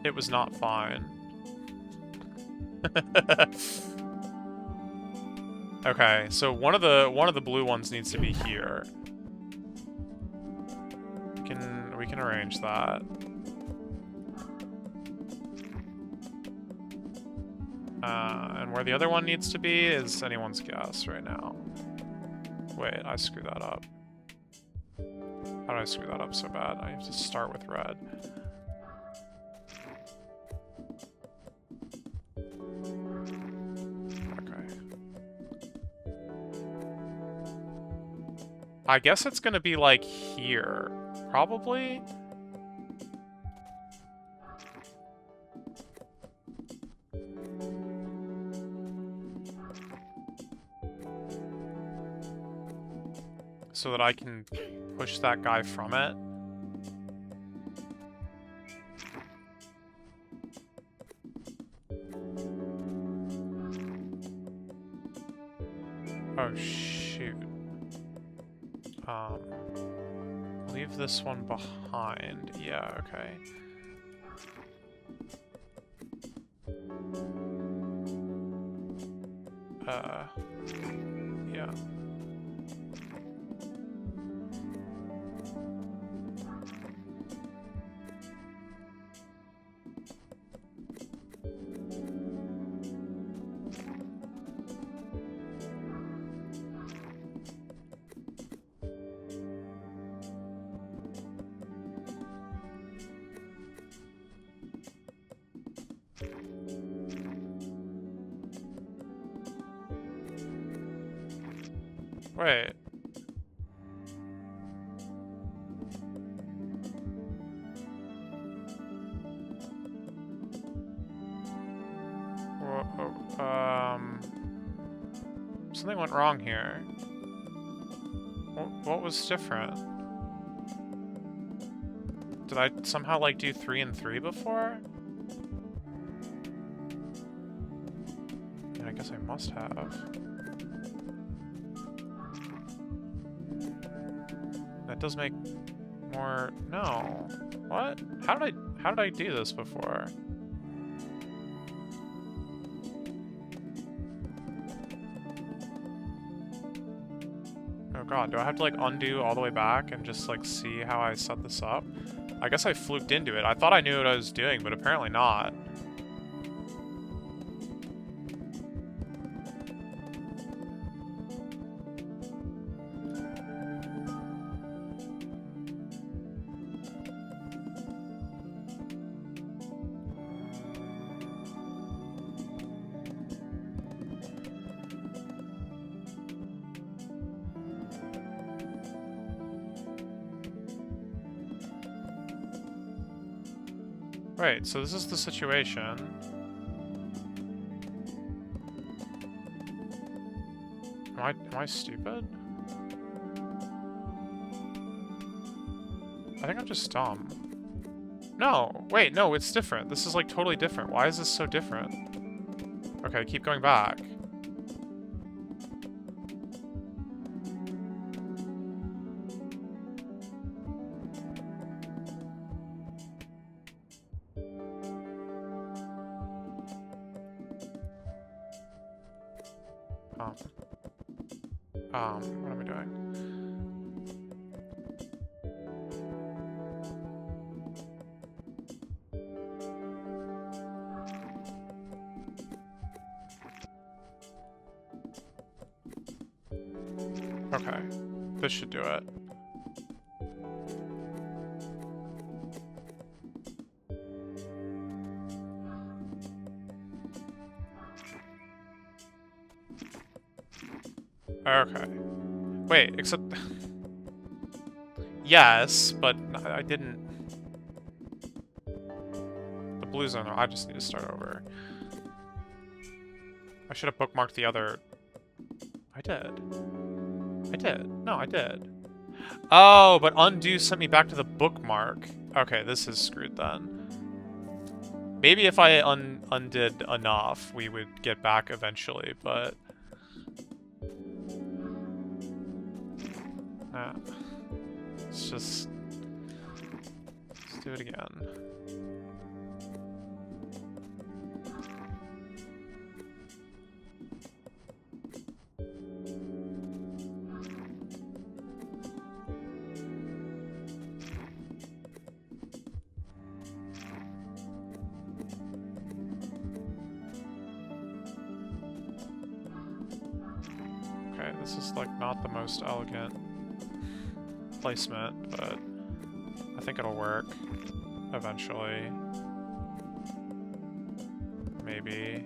It was not fine. Okay, so one of the blue ones needs to be here. We can arrange that. And where the other one needs to be is anyone's guess right now. Wait, I screwed that up. How did I screw that up so bad? I have to start with red. I guess it's gonna be like here, probably. So that I can push that guy from it. Oh shoot. Leave this one behind. Yeah, okay. Yeah. Wait. Something went wrong here. What was different? Did I somehow, like, do 3 and 3 before? Yeah, I guess I must have. That does make more... No. What? How did I do this before? Oh god, do I have to, like, undo all the way back and just, like, see how I set this up? I guess I fluked into it. I thought I knew what I was doing, but apparently not. Right, so this is the situation. Am I stupid? I think I'm just dumb. No, wait, no, it's different. This is like totally different. Why is this so different? Okay, keep going back. What am I doing? Okay, this should do it. Okay. Wait, except... Yes, but I didn't... The blue zone, I just need to start over. I should have bookmarked the other... I did. I did. No, I did. Oh, but undo sent me back to the bookmark. Okay, this is screwed then. Maybe if I undid enough, we would get back eventually, but... Let's do it again. Okay, this is like not the most elegant placement, but I think it'll work eventually. Maybe.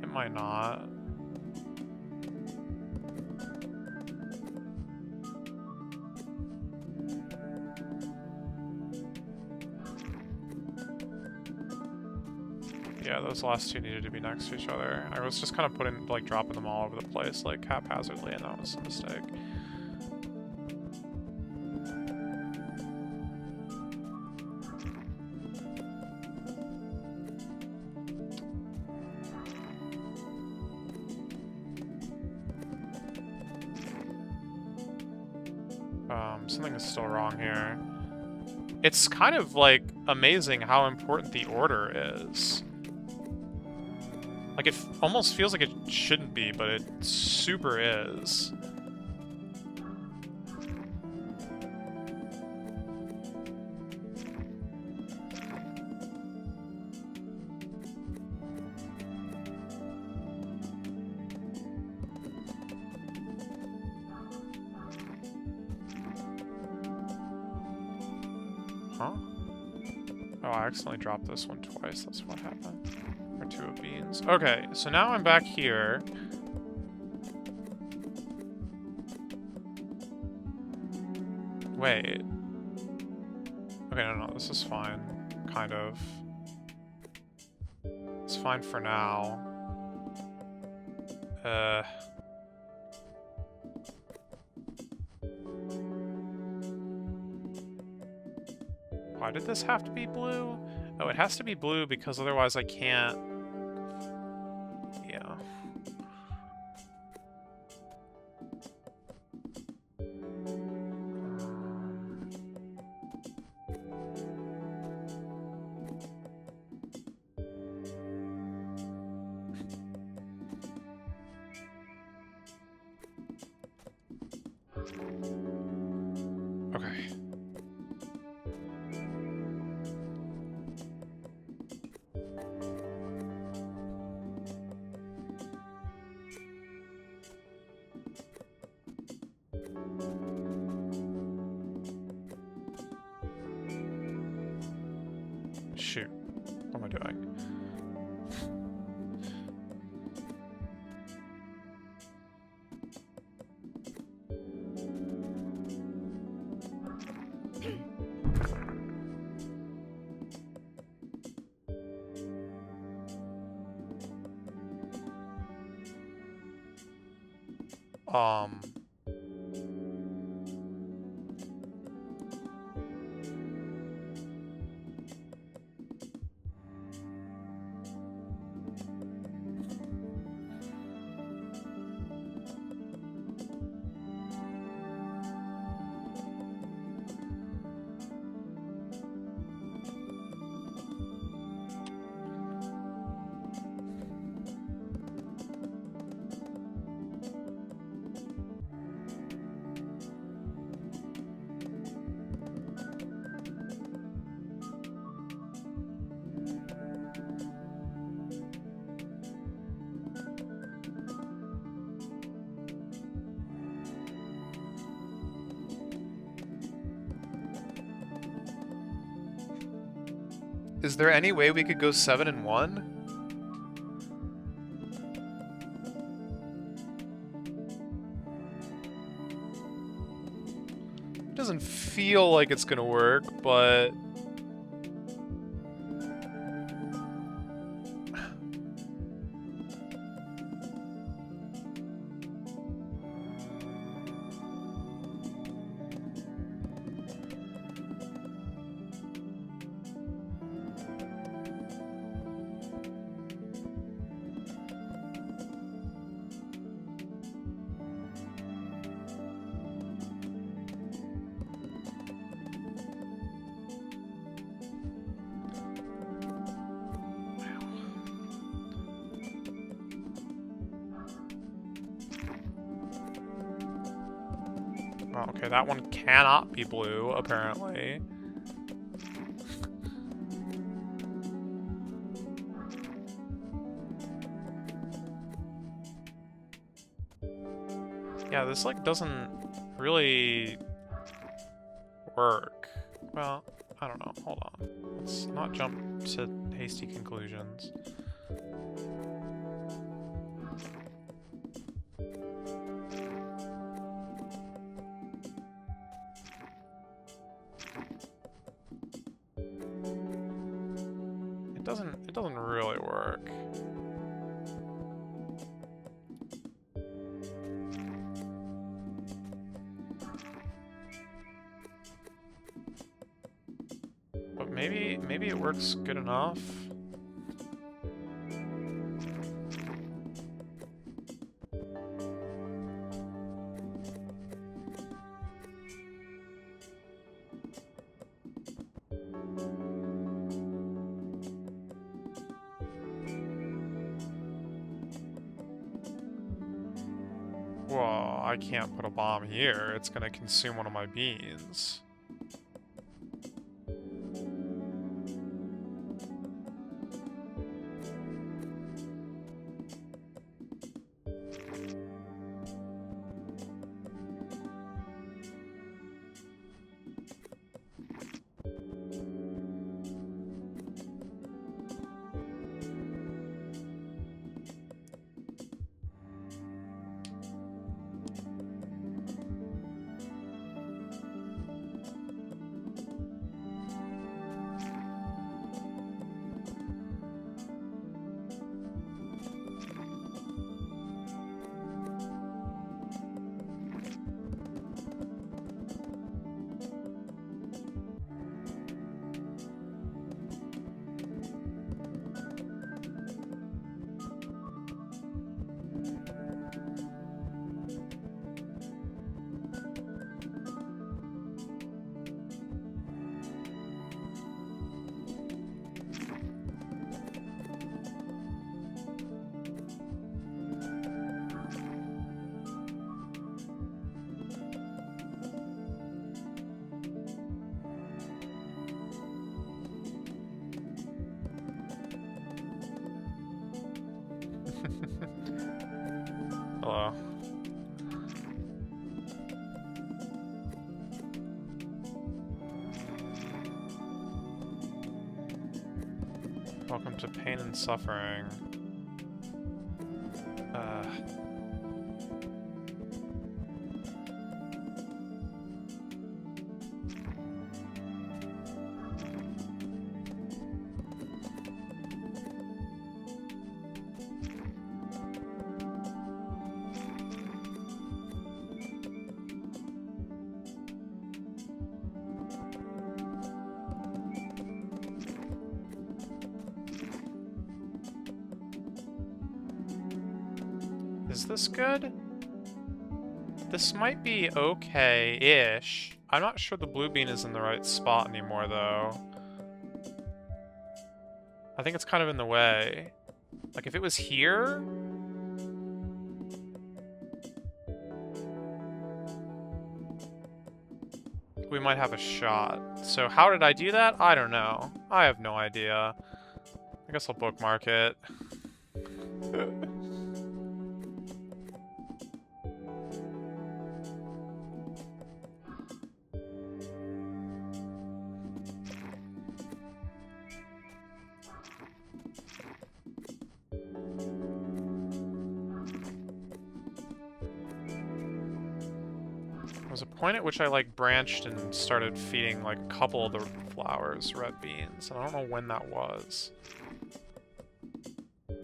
It might not. Yeah, those last two needed to be next to each other. I was just kind of putting, like, dropping them all over the place, like, haphazardly, and that was a mistake. Something is still wrong here. It's kind of, like, amazing how important the order is. Like, it almost feels like it shouldn't be, but it super is. Huh? Oh, I accidentally dropped this one twice. That's what happened. Or 2 of beans. Okay, so now I'm back here. Wait. Okay, no, this is fine. Kind of. It's fine for now. Why did this have to be blue? Oh, it has to be blue because otherwise I can't... Yeah. Okay. Shoot. What am I doing? Um... Is there any way we could go 7 and 1? Doesn't feel like it's gonna work, but... Oh, okay, that one cannot be blue, apparently. Yeah, this, like, doesn't really work. Well, I don't know. Hold on. Let's not jump to hasty conclusions. It doesn't really work. But maybe it works good enough. Well, I can't put a bomb here. It's gonna consume one of my beans. Welcome to pain and suffering. Is this good? This might be okay-ish. I'm not sure the blue bean is in the right spot anymore, though. I think it's kind of in the way. Like, if it was here... we might have a shot. So how did I do that? I don't know. I have no idea. I guess I'll bookmark it. There was a point at which I, like, branched and started feeding, like, a couple of the flowers red beans. And I don't know when that was. In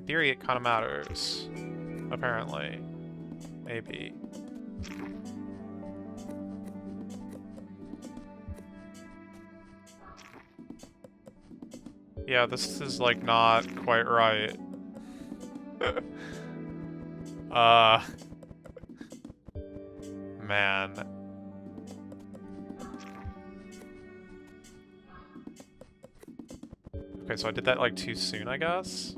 theory, it kind of matters. Apparently. Maybe. Yeah, this is, like, not quite right. Man. Okay, so I did that, like, too soon, I guess?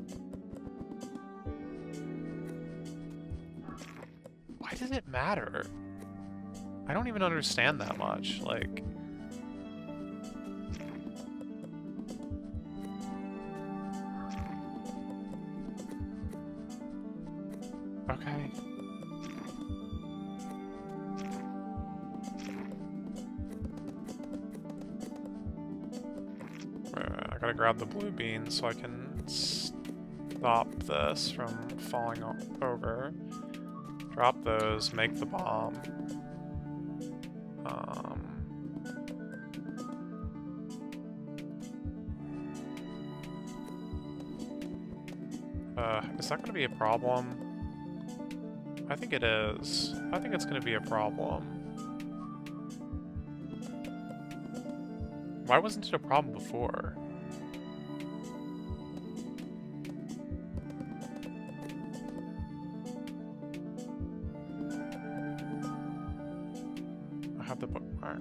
Why does it matter? I don't even understand that much, like... Okay. I gotta grab the blue bean so I can stop this from falling over. Drop those, make the bomb. Is that gonna be a problem? I think it is. I think it's gonna be a problem. Why wasn't it a problem before? I have the bookmark.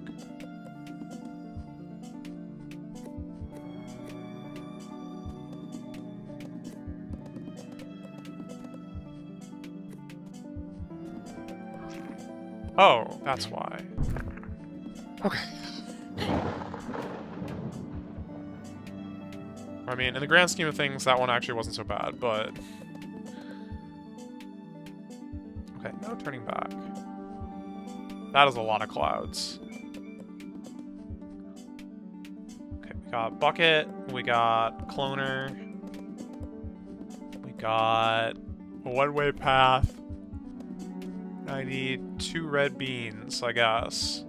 Oh, that's why. Okay. I mean, in the grand scheme of things, that one actually wasn't so bad, but... Okay, no turning back. That is a lot of clouds. Okay, we got bucket, we got cloner, we got a one-way path. I need 2 red beans, I guess.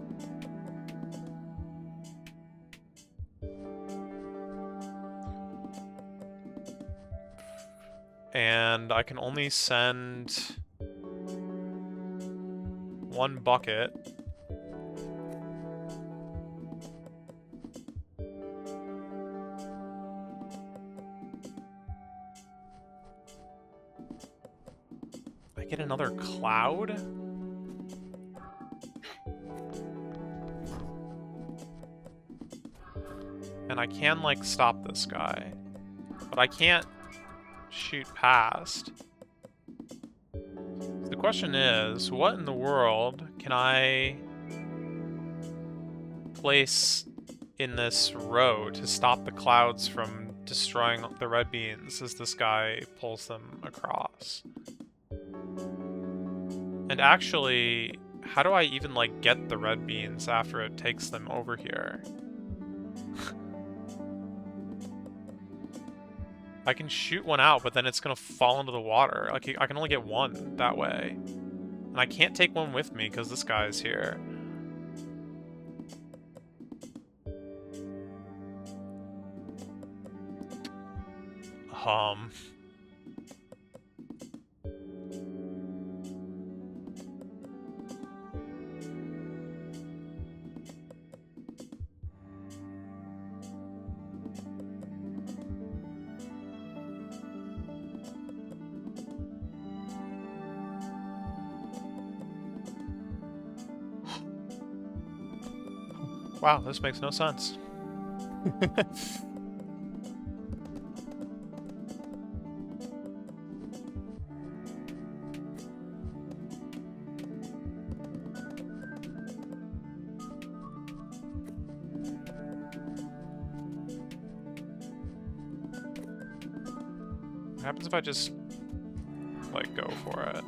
And I can only send 1 bucket. I get another cloud? And I can, like, stop this guy. But I can't shoot past. The question is, what in the world can I place in this row to stop the clouds from destroying the red beans as this guy pulls them across? And actually, how do I even, like, get the red beans after it takes them over here? I can shoot one out, but then it's gonna fall into the water. Like, I can only get one that way. And I can't take one with me because this guy is here. Wow, this makes no sense. What happens if I just, like, go for it?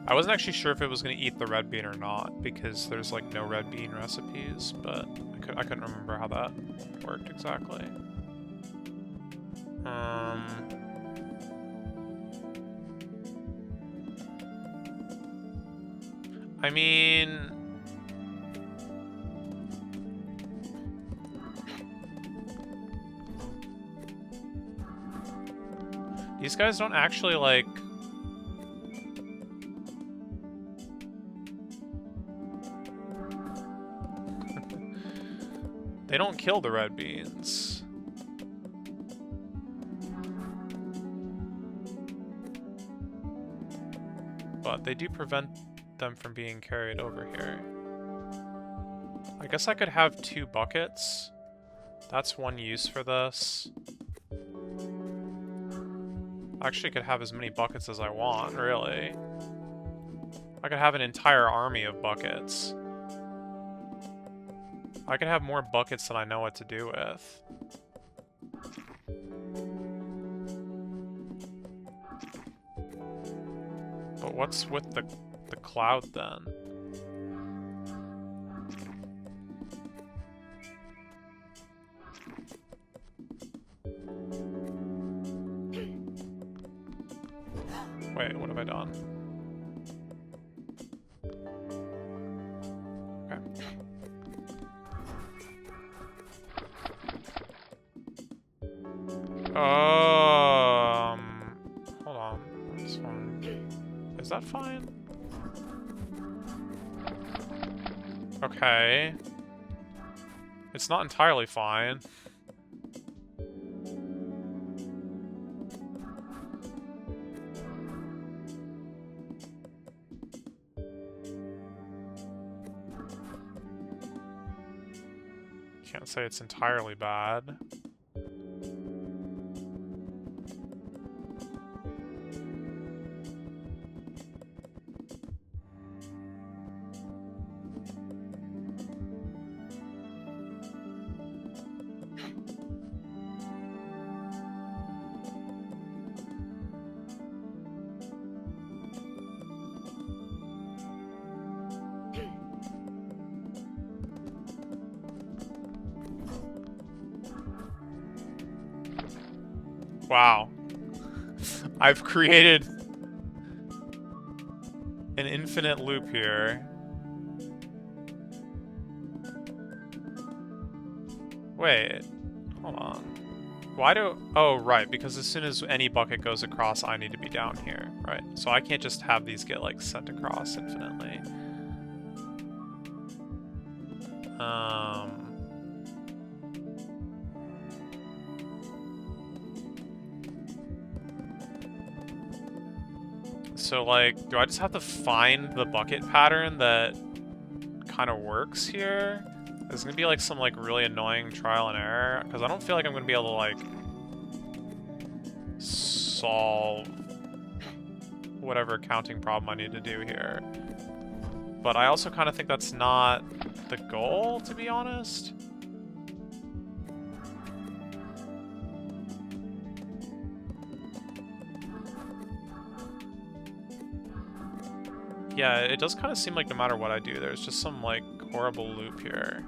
I wasn't actually sure if it was going to eat the red bean or not, because there's, like, no red bean recipes, but I couldn't remember how that worked exactly. I mean... These guys don't actually, like... They don't kill the red beans. But they do prevent them from being carried over here. I guess I could have 2 buckets. That's one use for this. I actually could have as many buckets as I want, really. I could have an entire army of buckets. I could have more buckets than I know what to do with. But what's with the cloud then? Wait, what have I done? Okay. Hold on. That's fine. Is that fine? Okay. It's not entirely fine. Can't say it's entirely bad. Wow. I've created an infinite loop here. Wait. Hold on. Why do... Oh, right. Because as soon as any bucket goes across, I need to be down here. Right. So I can't just have these get, like, sent across infinitely. So, like, do I just have to find the bucket pattern that kind of works here? There's gonna be, like, some, like, really annoying trial and error, because I don't feel like I'm gonna be able to, like, solve whatever counting problem I need to do here. but I also kind of think that's not the goal, to be honest. Yeah, it does kind of seem like no matter what I do, there's just some, like, horrible loop here.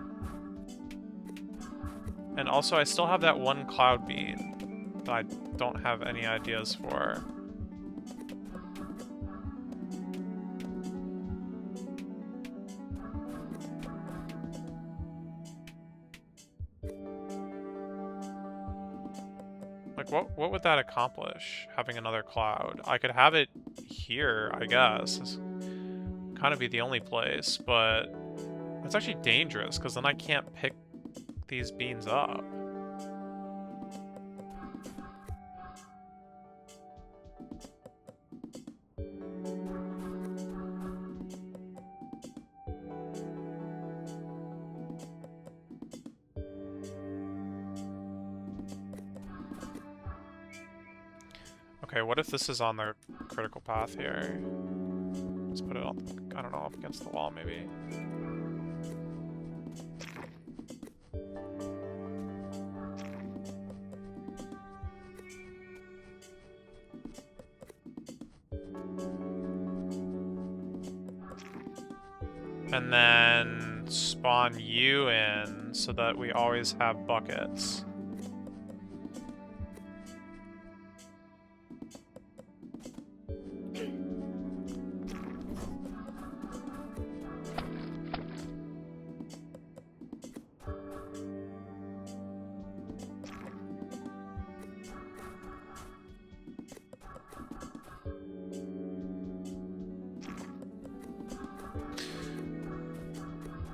And also, I still have that one cloud bean that I don't have any ideas for. Like, what would that accomplish, having another cloud? I could have it here, I guess. It's kind of be the only place, but it's actually dangerous, because then I can't pick these beans up. Okay, what if this is on the critical path here? Let's put it on, I don't know, up against the wall, maybe. And then spawn you in so that we always have buckets.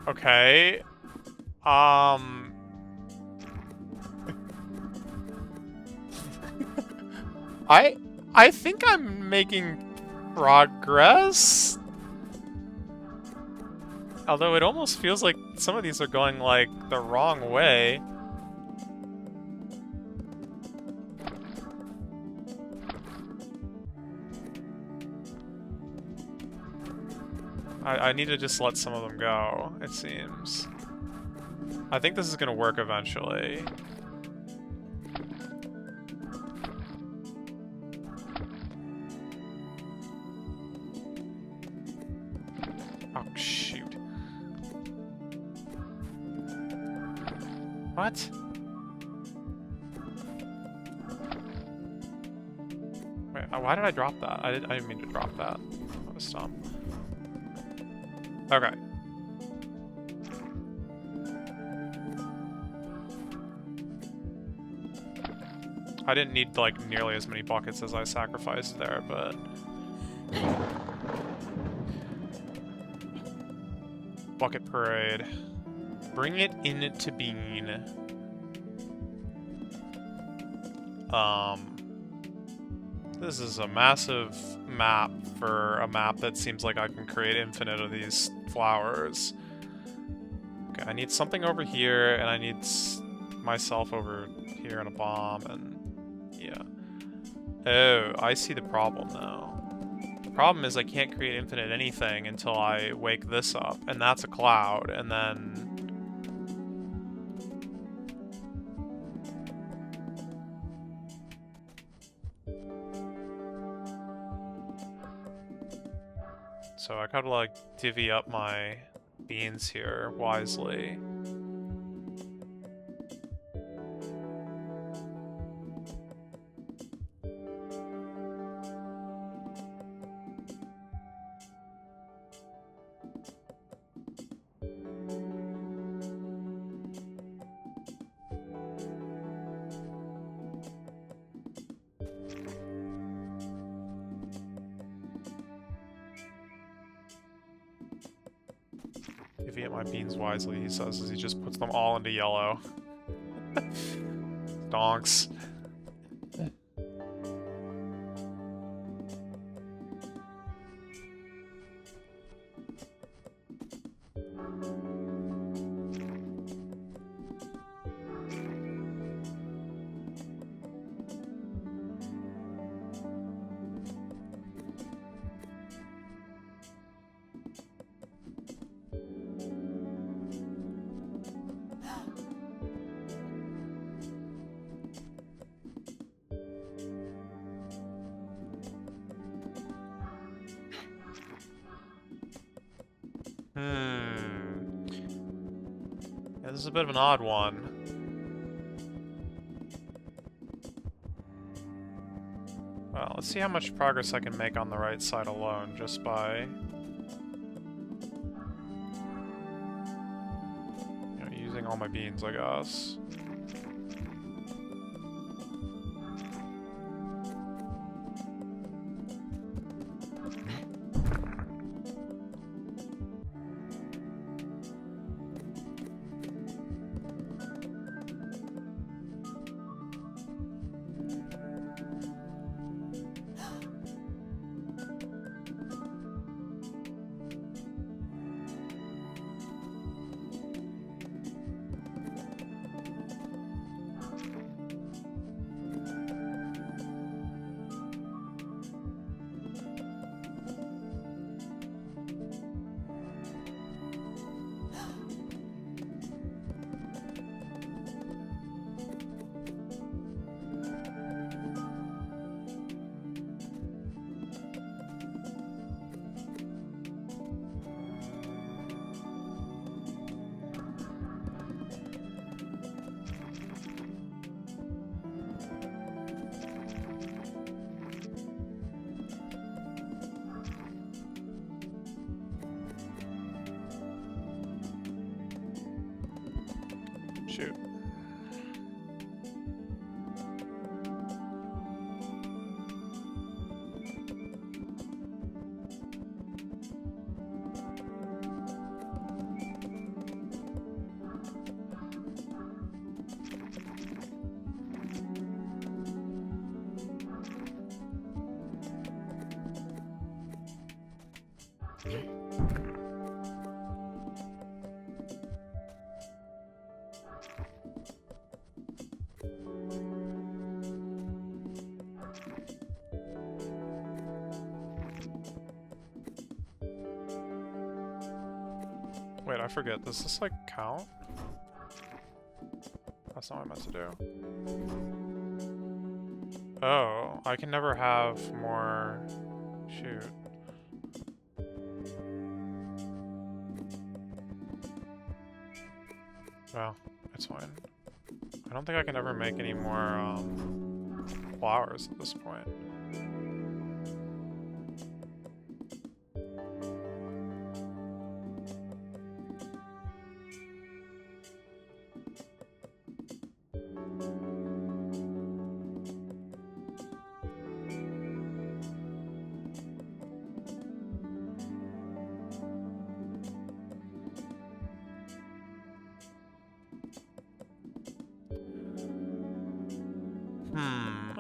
Okay. I think I'm making progress. Although it almost feels like some of these are going, like, the wrong way. I need to just let some of them go, it seems. I think this is gonna work eventually. Oh, shoot. What? Wait, why did I drop that? I didn't mean to drop that. That was dumb. Okay. I didn't need, like, nearly as many buckets as I sacrificed there, but... Bucket parade. Bring it into being. This is a massive map for a map that seems like I can create infinite of these flowers. Okay, I need something over here, and I need myself over here and a bomb, and yeah. Oh, I see the problem now. The problem is I can't create infinite anything until I wake this up, and that's a cloud, and then... So I gotta, like, divvy up my beans here wisely. Divvy up my beans wisely, he says, as he just puts them all into yellow. Donks. Yeah, this is a bit of an odd one. Well, let's see how much progress I can make on the right side alone, just by... you know, using all my beans, I guess. Shoot. Wait, I forget. Does this, like, count? That's not what I meant to do. Oh, I can never have more... Shoot. Well, it's fine. I don't think I can ever make any more, flowers at this point.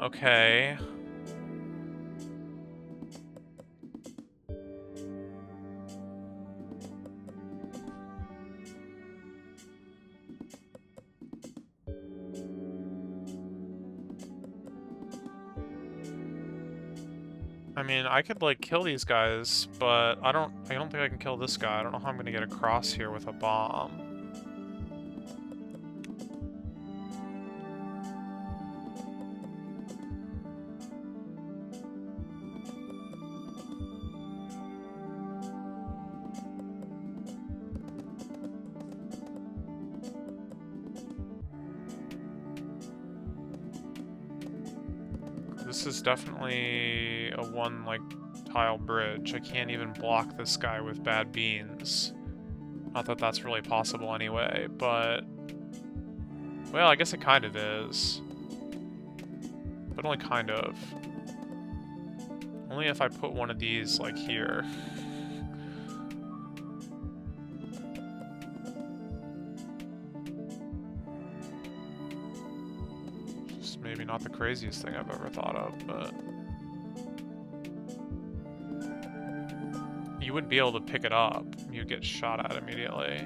Okay. I mean, I could, like, kill these guys, but I don't think I can kill this guy. I don't know how I'm gonna get across here with a bomb. This is definitely a one, like, tile bridge. I can't even block this guy with bad beans. Not that that's really possible anyway, but... well, I guess it kind of is. But only kind of. Only if I put one of these, like, here. Maybe not the craziest thing I've ever thought of, but... you wouldn't be able to pick it up. You'd get shot at immediately.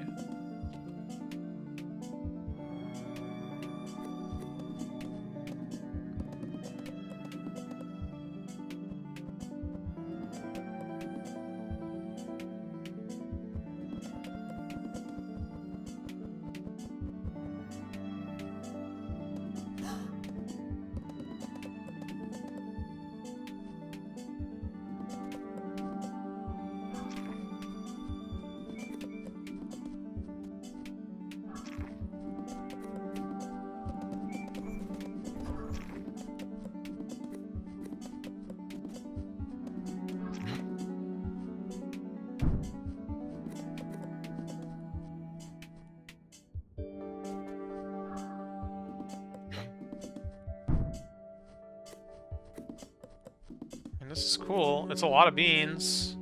And this is cool. It's a lot of beans.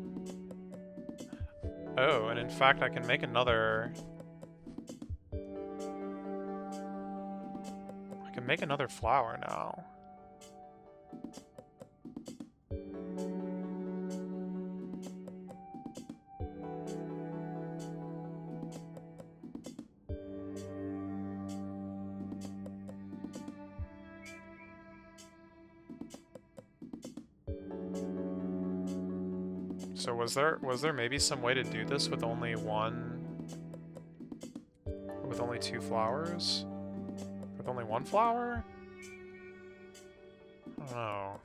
Oh, and in fact, I can make another... I can make another flower now. So was there maybe some way to do this with only two flowers? With only one flower? I don't know.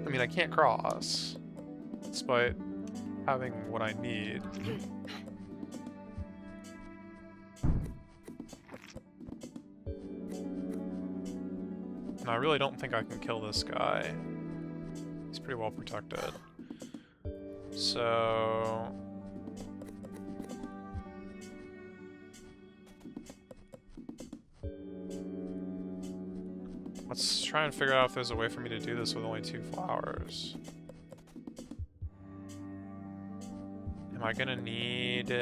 I mean, I can't cross, despite having what I need. I really don't think I can kill this guy. He's pretty well protected. So... let's try and figure out if there's a way for me to do this with only 2 flowers. Am I gonna need...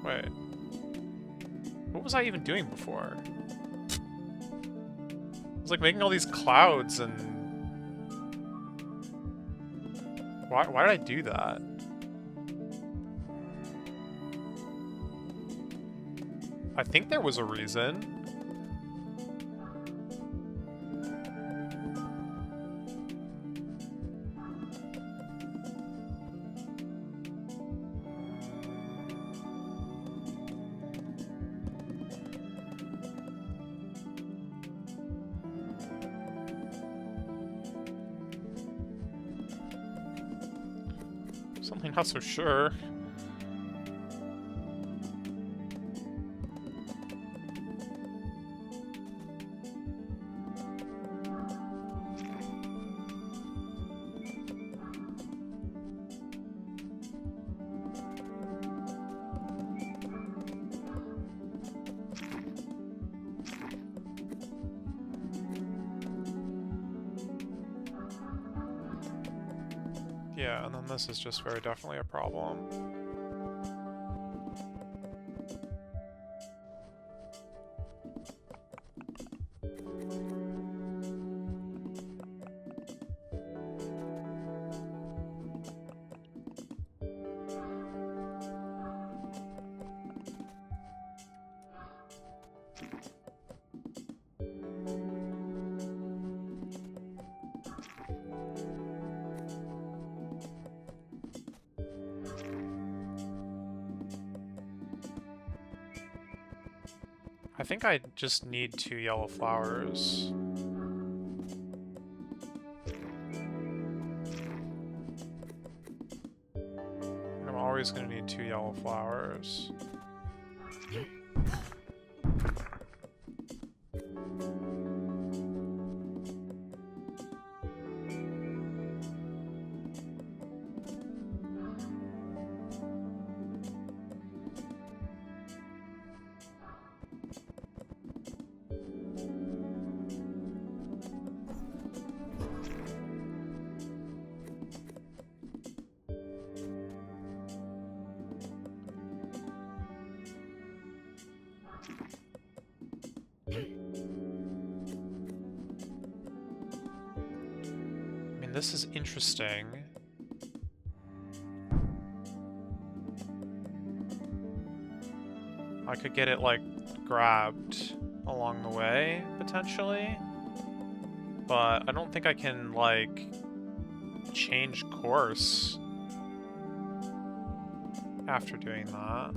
wait. What was I even doing before? I was like making all these clouds and... Why did I do that? I think there was a reason. Something not so sure. Yeah, and then this is just very definitely a problem. I think I just need 2 yellow flowers. I'm always going to need 2 yellow flowers. This is interesting. I could get it, like, grabbed along the way, potentially. But I don't think I can, like, change course after doing that.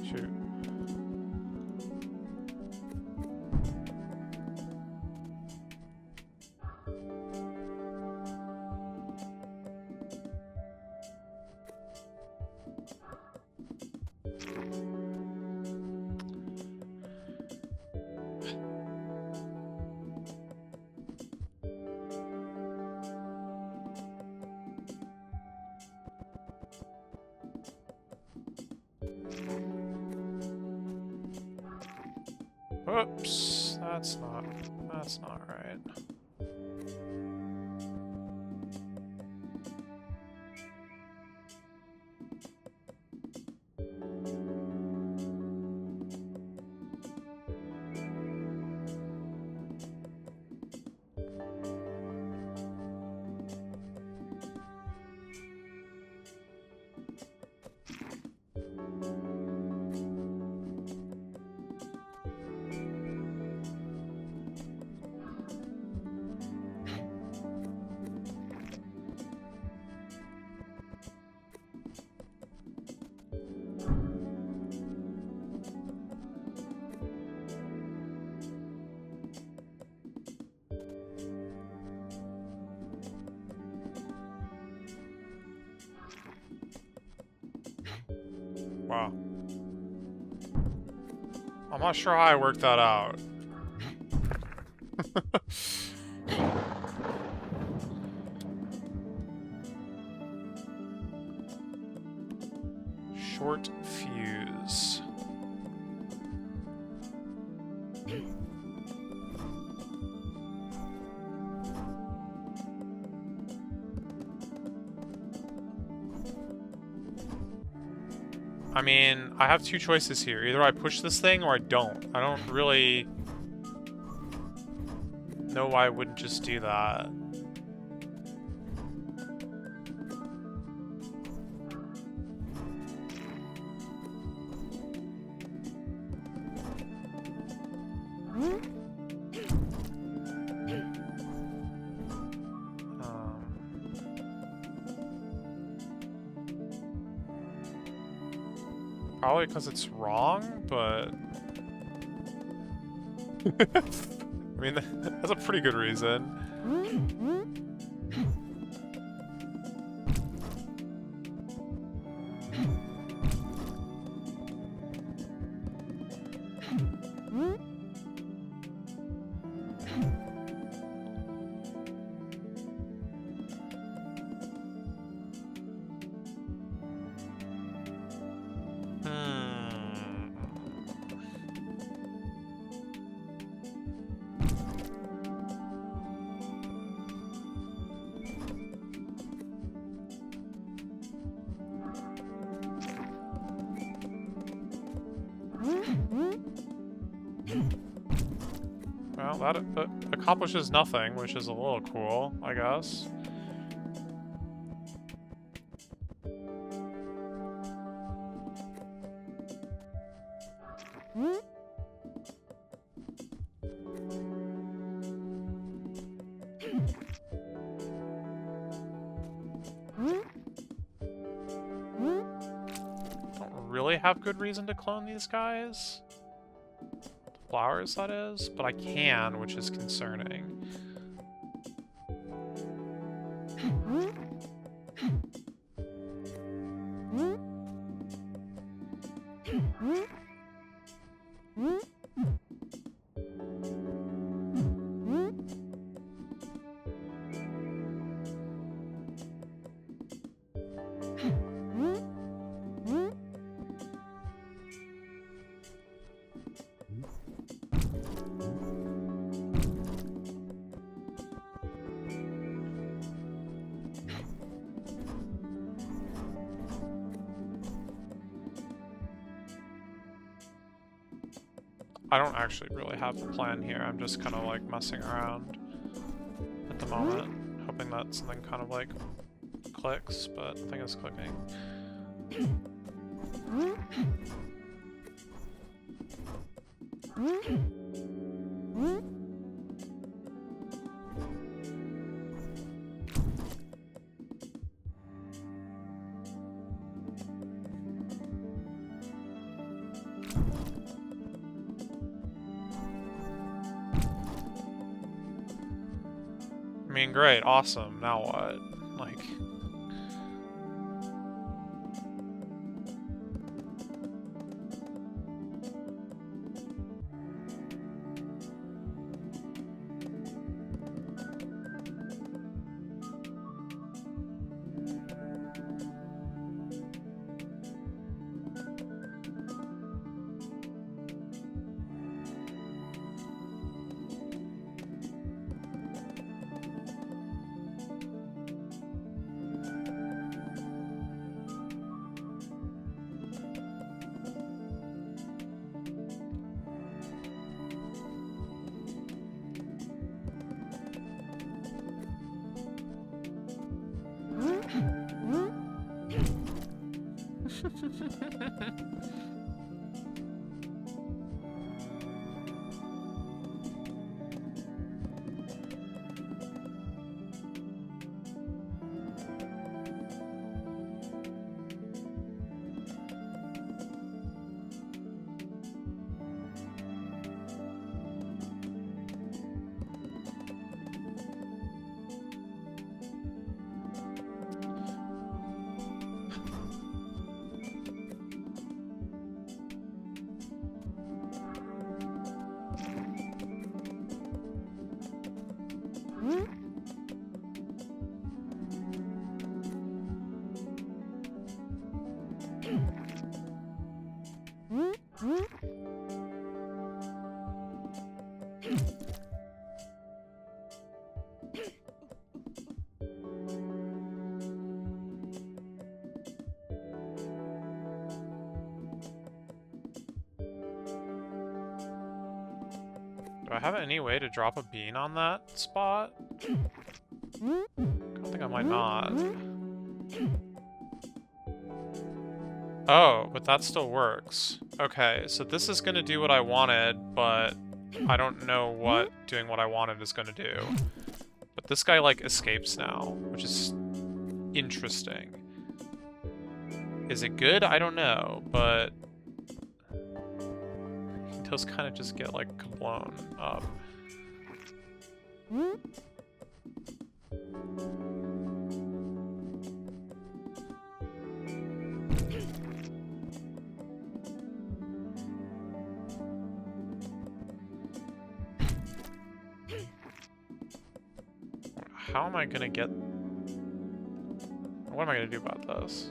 Shoot. Oops, that's not right. Wow. I'm not sure how I worked that out. Short fuse. I mean, I have two choices here. Either I push this thing or I don't. I don't really know why I wouldn't just do that. Probably because it's wrong, but... I mean, that's a pretty good reason. Well, that accomplishes nothing, which is a little cool, I guess. Don't really have good reason to clone these guys. Flowers, that is, but I can, which is concerning. I don't actually really have a plan here. I'm just kind of like messing around at the moment, hoping that something kind of like clicks, but nothing is clicking. mean, great, awesome. Now what? Like... Do I have any way to drop a bean on that spot? I think I might not. Oh, but that still works. Okay, so this is gonna do what I wanted, but I don't know what doing what I wanted is gonna do. But this guy, like, escapes now, which is interesting. Is it good? I don't know, but... he does kind of just get, like, blown up. How am I gonna get... what am I gonna do about this?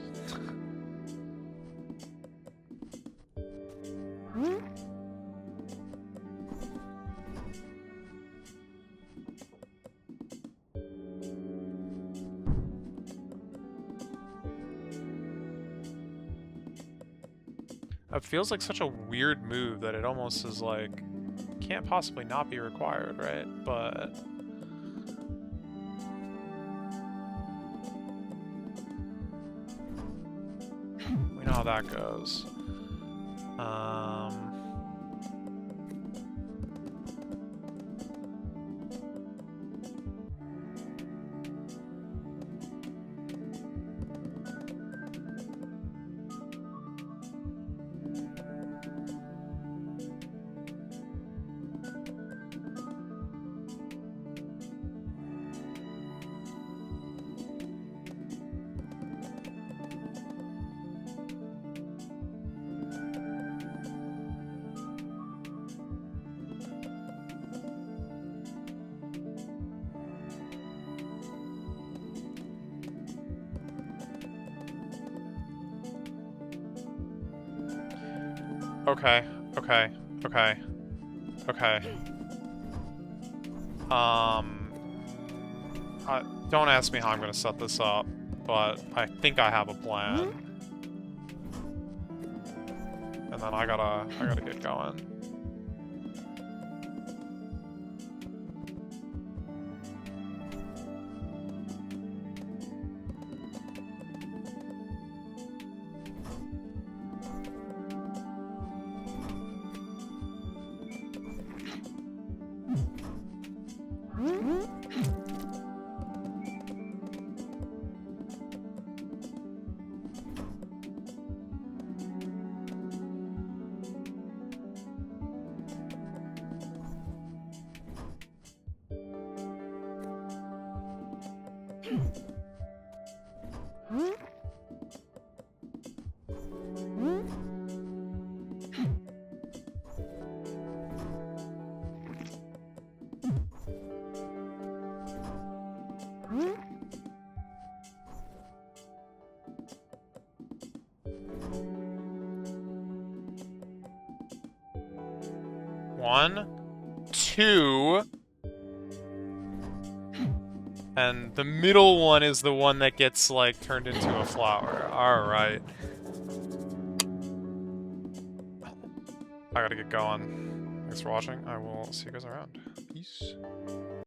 It feels like such a weird move that it almost is like, can't possibly not be required, right? But... we know how that goes. Okay, okay, okay, okay. Don't ask me how I'm gonna set this up, but I think I have a plan. And then I gotta get going. One, two, and the middle one is the one that gets, like, turned into a flower. Alright. I gotta get going. Thanks for watching. I will see you guys around. Peace.